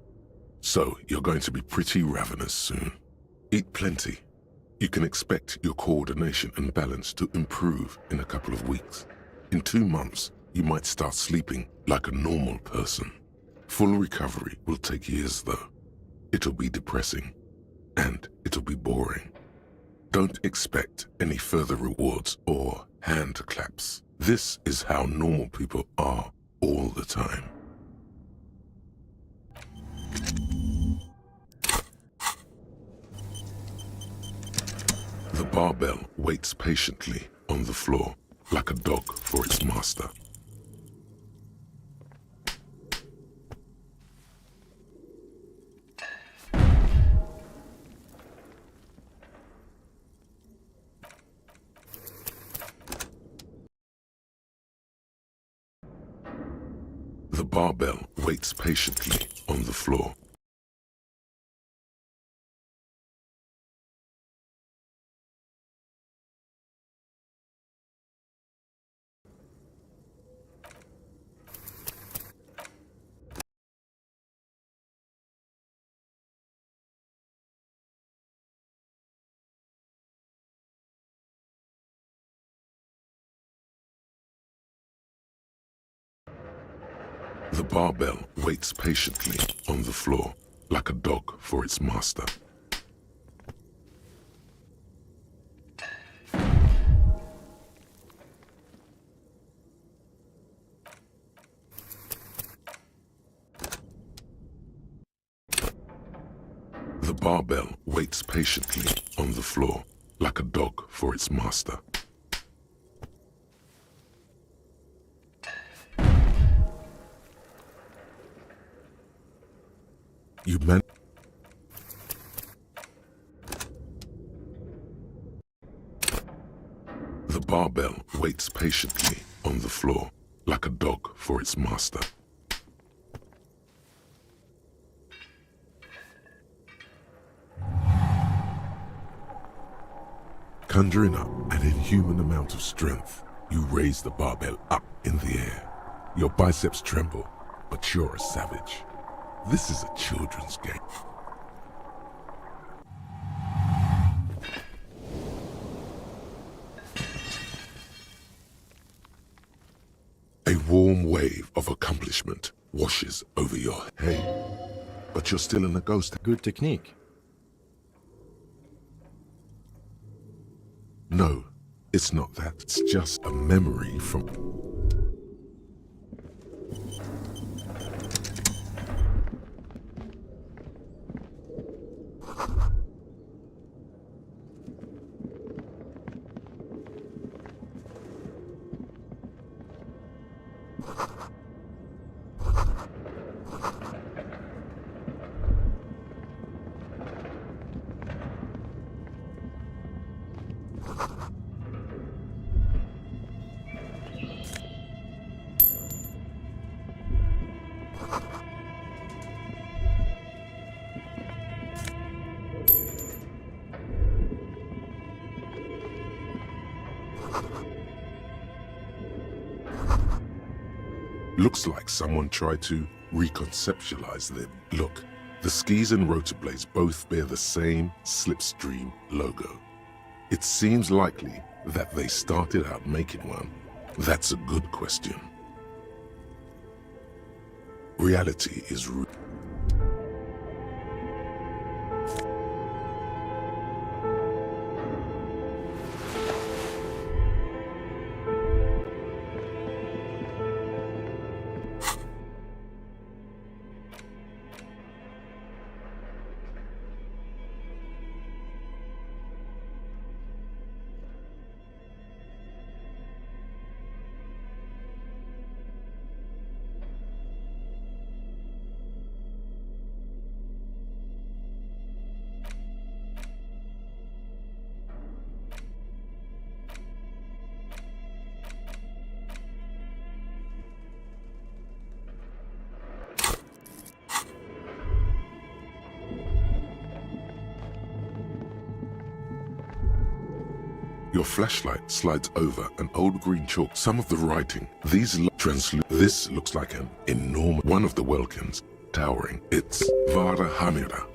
So you're going to be pretty ravenous soon. Eat plenty. You can expect your coordination and balance to improve in a couple of weeks. In 2 months, you might start sleeping like a normal person. Full recovery will take years though. It'll be depressing, and it'll be boring. Don't expect any further rewards or hand claps. This is how normal people are all the time. The barbell waits patiently on the floor like a dog for its master. The barbell waits patiently on the floor. The barbell waits patiently on the floor like a dog for its master. The barbell waits patiently on the floor like a dog for its master. You man. The barbell waits patiently on the floor like a dog for its master. Conjuring up an inhuman amount of strength, you raise the barbell up in the air. Your biceps tremble, but you're a savage. This is a children's game. A warm wave of accomplishment washes over your head. But you're still in a ghost. Good technique. No, it's not that. It's just a memory from... Looks like someone tried to reconceptualize them. Look, the skis and rotor blades both bear the same slipstream logo. It seems likely that they started out making one. That's a good question. Reality is real. Your flashlight slides over an old green chalk. Some of the writing, this looks like an enormous one of the Welkins, towering. It's Vara Hamira.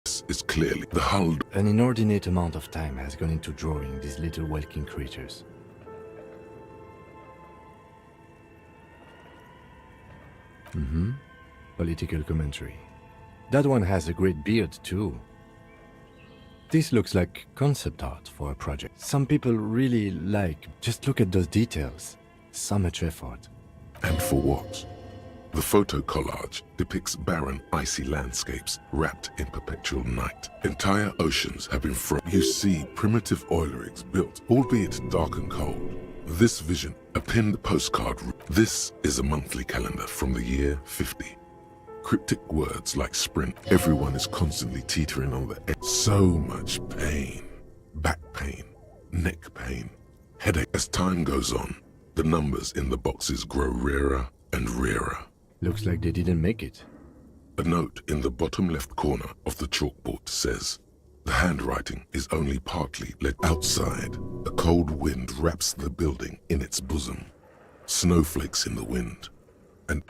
This is clearly the hull. An inordinate amount of time has gone into drawing these little Welkin creatures. Political commentary. That one has a great beard too. This looks like concept art for a project. Some people really like, just look at those details. So much effort. And for what? The photo collage depicts barren, icy landscapes wrapped in perpetual night. Entire oceans have been frozen. You see primitive oil rigs built, albeit dark and cold. This vision, a pinned postcard. This is a monthly calendar from the year 50. Cryptic words like sprint. Everyone is constantly teetering on the edge. So much pain. Back pain, neck pain, headache. As time goes on, the numbers in the boxes grow rarer and rarer. Looks like they didn't make it. A note in the bottom left corner of the chalkboard says, the handwriting is only partly lit. Outside, a cold wind wraps the building in its bosom. Snowflakes in the wind. And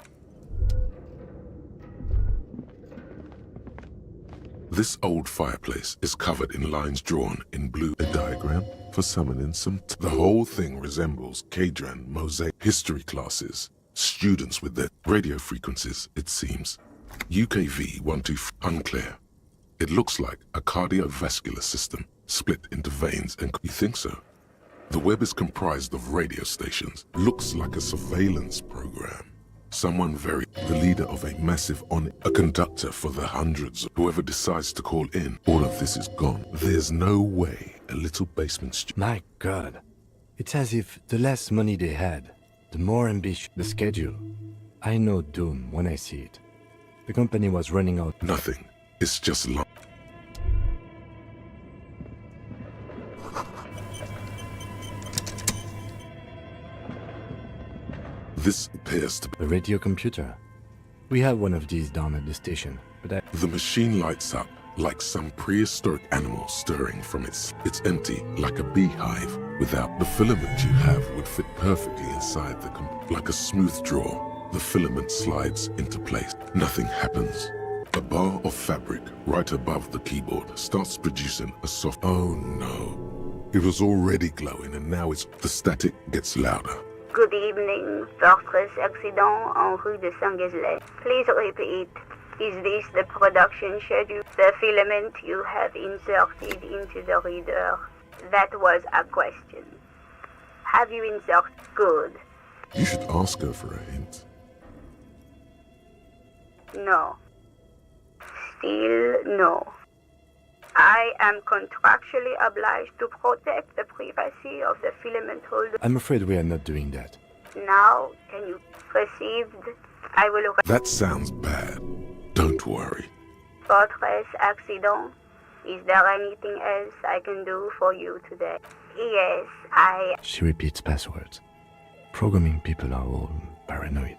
this old fireplace is covered in lines drawn in blue. A diagram for summoning some. The whole thing resembles Kadran mosaic history classes. Students with their radio frequencies, it seems. UKV 12 unclear. It looks like a cardiovascular system split into veins and... You think so? The web is comprised of radio stations. Looks like a surveillance program. Someone the leader of a massive a conductor for the hundreds. Whoever decides to call in, all of this is gone. There's no way a little basement My God. It's as if the less money they had, the more ambitious the schedule. I know doom when I see it. The company was running out. Nothing. It's just long. This appears to be a radio computer. We have one of these down at the station, but The machine lights up like some prehistoric animal stirring from it's empty, like a beehive. Without the filament you have would fit perfectly inside like a smooth drawer. The filament slides into place. Nothing happens. A bar of fabric right above the keyboard starts producing a soft... Oh no. It was already glowing and now the static gets louder. Good evening, Fortress Accident en rue de Saint-Ghislain. Please repeat. Is this the production schedule? The filament you have inserted into the reader? That was a question. Have you inserted? Good. You should ask her for a hint. No. Still no. I am contractually obliged to protect the privacy of the filament holder. I'm afraid we are not doing that. Now, can you received? I will... That sounds bad. Don't worry. Fortress Accident. Is there anything else I can do for you today? Yes, She repeats passwords. Programming people are all paranoid.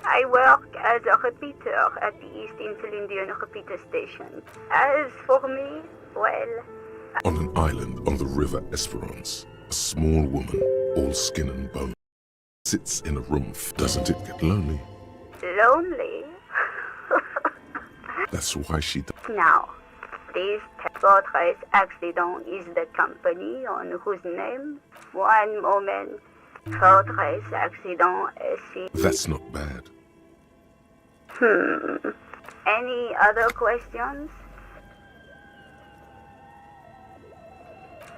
I work as a repeater at the East Insulindian repeater station. As for me, well... On an island on the river Esperance, a small woman, all skin and bone, sits in a room. Doesn't it get lonely? Lonely? That's why she... Now, this Fortress Accident is the company on whose name... One moment. Fortress Accident SC... That's not bad. Any other questions?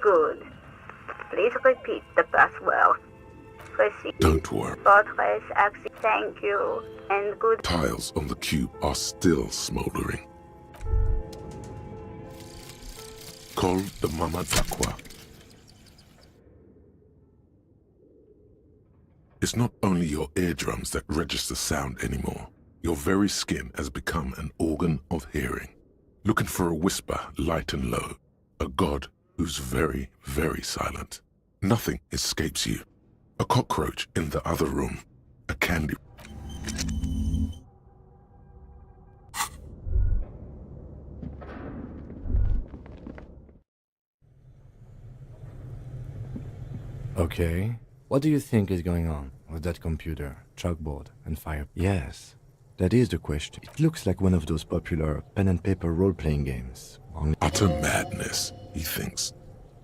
Good. Please repeat the password. Proceed. Don't worry. Fortress Accident. Thank you, and good... Tiles on the cube are still smoldering. Call the Mama Dakwa. It's not only your eardrums that register sound anymore. Your very skin has become an organ of hearing. Looking for a whisper, light and low. A god who's very, very silent. Nothing escapes you. A cockroach in the other room. A candy... Okay. What do you think is going on with that computer, chalkboard, and fire? Yes, that is the question. It looks like one of those popular pen and paper role-playing games. Utter madness, he thinks,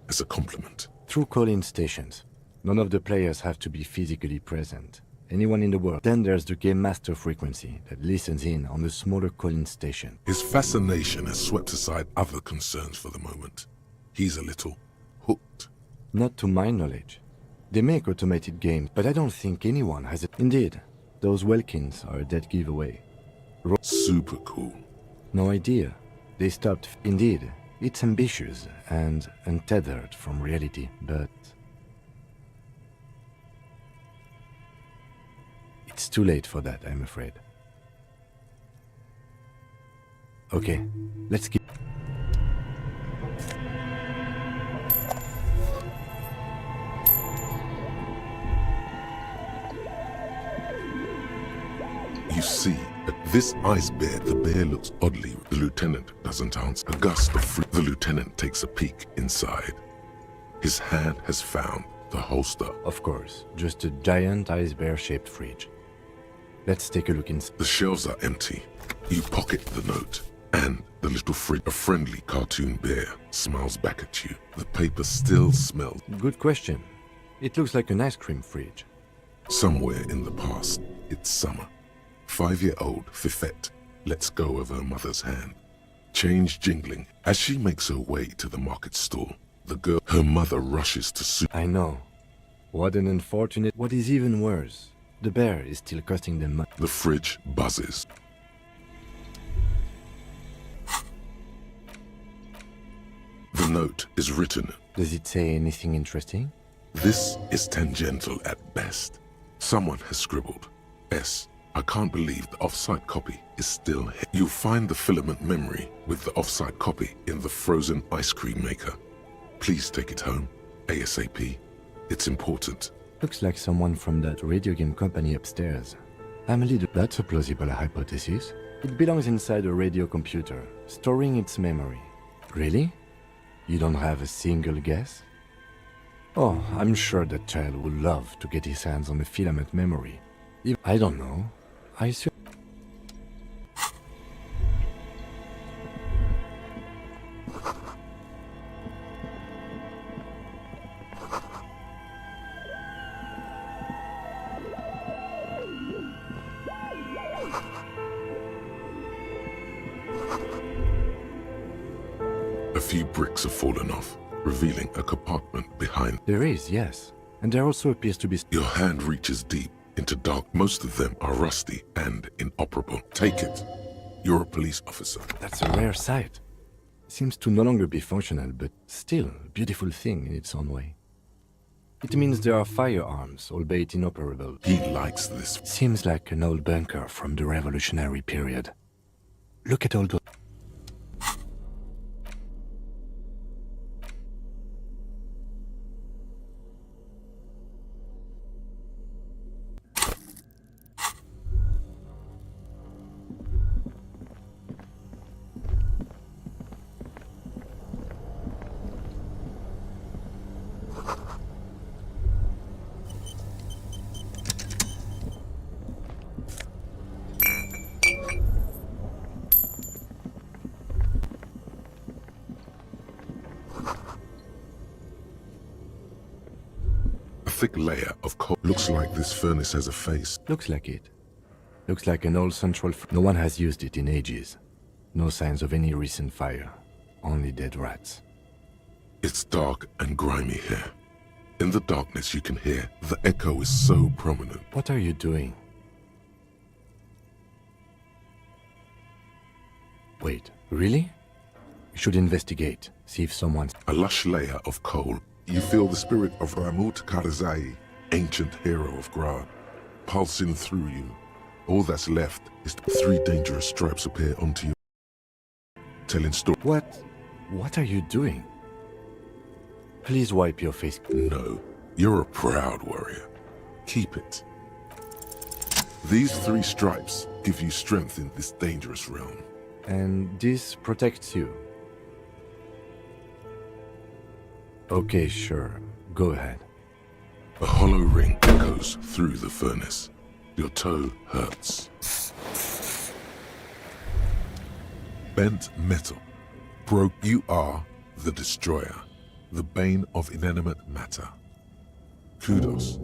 as a compliment. Through call-in stations. None of the players have to be physically present. Anyone in the world. Then there's the game master frequency that listens in on the smaller call-in station. His fascination has swept aside other concerns for the moment. He's a little hooked. Not to my knowledge. They make automated games, but I don't think anyone has it. Indeed, those Welkins are a dead giveaway. Super cool. No idea. They stopped. Indeed, it's ambitious and untethered from reality, but... It's too late for that, I'm afraid. Okay, let's keep... You see, at this ice bear, the bear looks oddly. The lieutenant doesn't answer. A gust of free. The lieutenant takes a peek inside. His hand has found the holster. Of course, just a giant ice bear-shaped fridge. Let's take a look inside. The shelves are empty. You pocket the note, and the little fridge, a friendly cartoon bear, smiles back at you. The paper still smells. Good question. It looks like an ice cream fridge. Somewhere in the past, it's summer. 5-year-old Fifette lets go of her mother's hand. Change jingling. As she makes her way to the market stall, the girl, her mother rushes to sue. I know. What an unfortunate... What is even worse, the bear is still costing them money. The fridge buzzes. The note is written. Does it say anything interesting? This is tangential at best. Someone has scribbled. S. I can't believe the offsite copy is still here. You'll find the filament memory with the offsite copy in the frozen ice cream maker. Please take it home, ASAP. It's important. Looks like someone from that radio game company upstairs. I'm a little... That's a plausible hypothesis. It belongs inside a radio computer, storing its memory. Really? You don't have a single guess? Oh, I'm sure that child would love to get his hands on a filament memory. I don't know. I assume... A few bricks have fallen off, revealing a compartment behind. There is, yes. And there also appears to be... Your hand reaches deep into dark. Most of them are rusty and inoperable. Take it. You're a police officer. That's a rare sight. Seems to no longer be functional, but still a beautiful thing in its own way. It means there are firearms, albeit inoperable. He likes this. Seems like an old bunker from the revolutionary period. Look at all those... Thick layer of coal. Looks like this furnace has a face. Looks like it. Looks like an old central... No one has used it in ages. No signs of any recent fire. Only dead rats. It's dark and grimy here. In the darkness you can hear. The echo is so prominent. What are you doing? Wait, really? We should investigate. See if someone's... A lush layer of coal. You feel the spirit of Ramut Karzai, ancient hero of Gra, pulsing through you. All that's left is 3 dangerous stripes appear onto you, telling stories. What are you doing? Please wipe your face. No, you're a proud warrior. Keep it. These 3 stripes give you strength in this dangerous realm. And this protects you. Okay, sure. Go ahead. A hollow ring echoes through the furnace. Your toe hurts. Bent metal. Broke. You are the destroyer. The bane of inanimate matter. Kudos.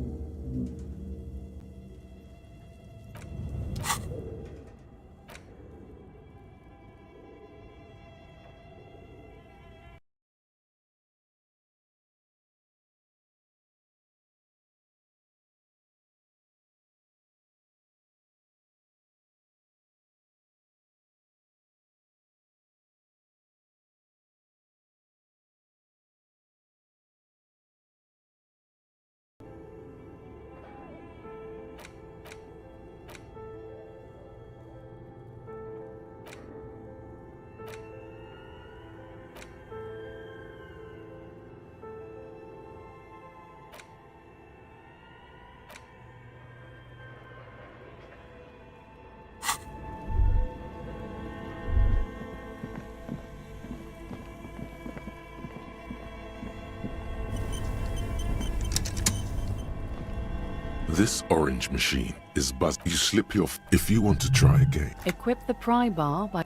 This orange machine is buzzed. You slip your... If you want to try again. Equip the pry bar by...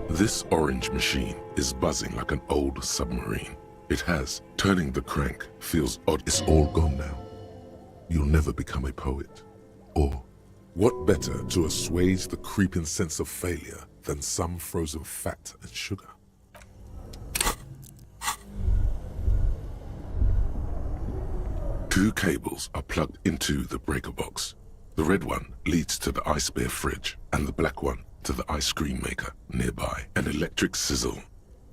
This orange machine is buzzing like an old submarine. It has. Turning the crank feels odd. It's all gone now. You'll never become a poet. Or, what better to assuage the creeping sense of failure than some frozen fat and sugar? Two cables are plugged into the breaker box. The red one leads to the ice bear fridge, and the black one to the ice cream maker nearby. An electric sizzle.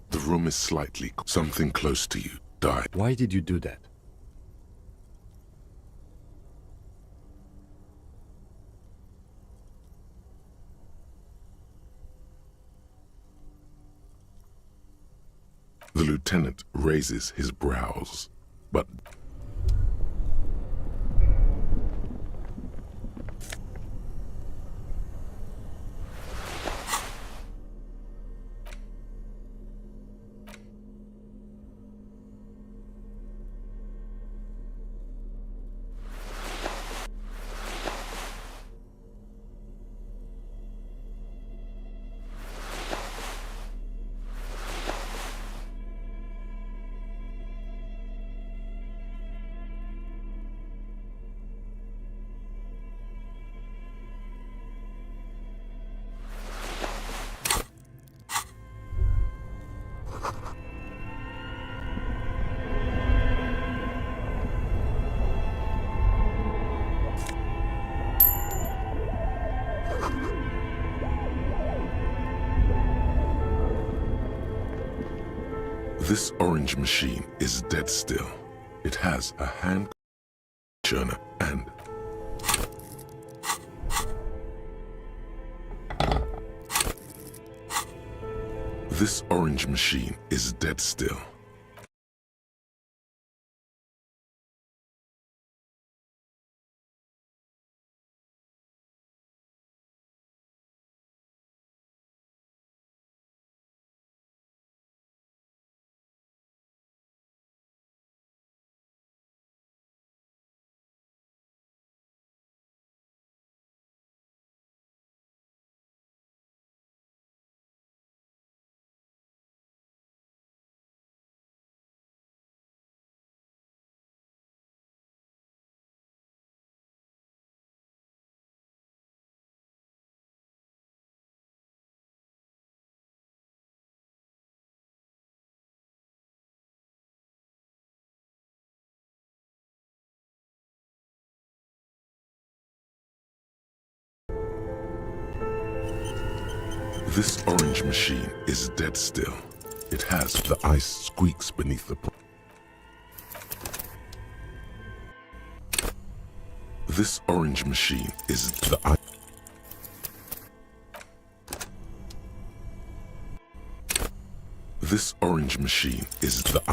The room is slightly... Something close to you died. Why did you do that? The lieutenant raises his brows. But this orange machine is dead still. It has a hand churner and this orange machine is dead still. This orange machine is dead still. It has the ice squeaks beneath the This orange machine is the ice. This orange machine is the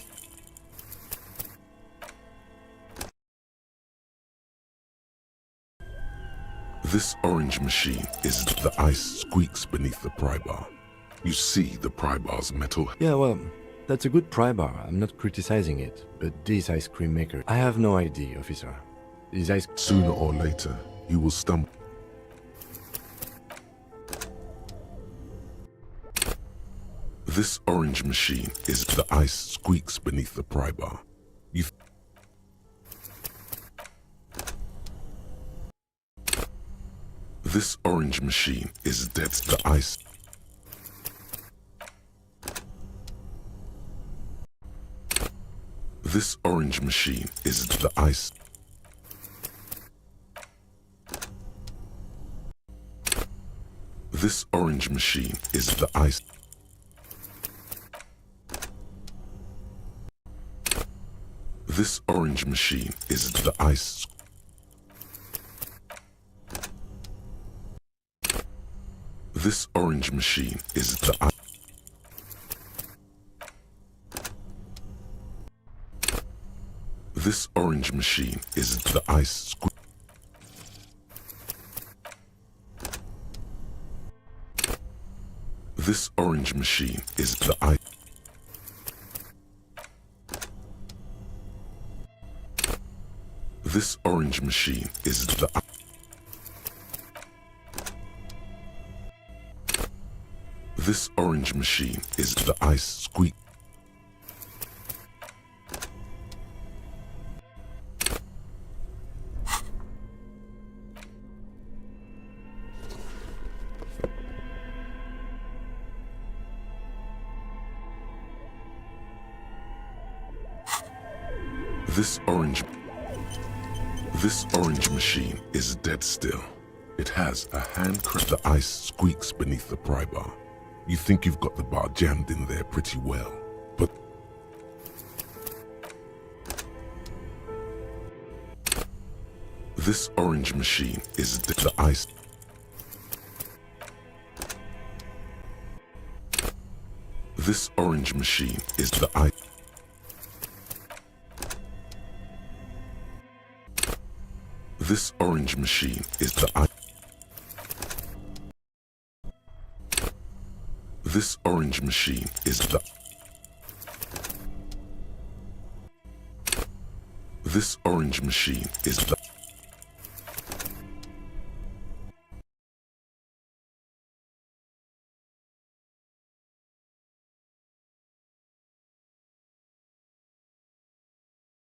This orange machine is the ice squeaks beneath the pry bar. You see the pry bar's metal. Yeah, well, that's a good pry bar. I'm not criticizing it. But this ice cream maker, I have no idea, officer. These ice... Sooner or later, you will stumble. This orange machine is the ice squeaks beneath the pry bar. You This orange machine is dead. The ice. This orange machine is the ice. This orange machine is the ice. This orange machine is the ice. This orange machine is the ice. This orange machine is the ice. This orange machine is the ice. This orange machine is the ice. This orange machine is the ice squeak. This orange machine is dead still. It has a hand crank. The ice squeaks beneath the pry bar. You think you've got the bar jammed in there pretty well, but this orange machine is the ice. This orange machine is the ice. This orange machine is the This orange machine is the This orange machine is the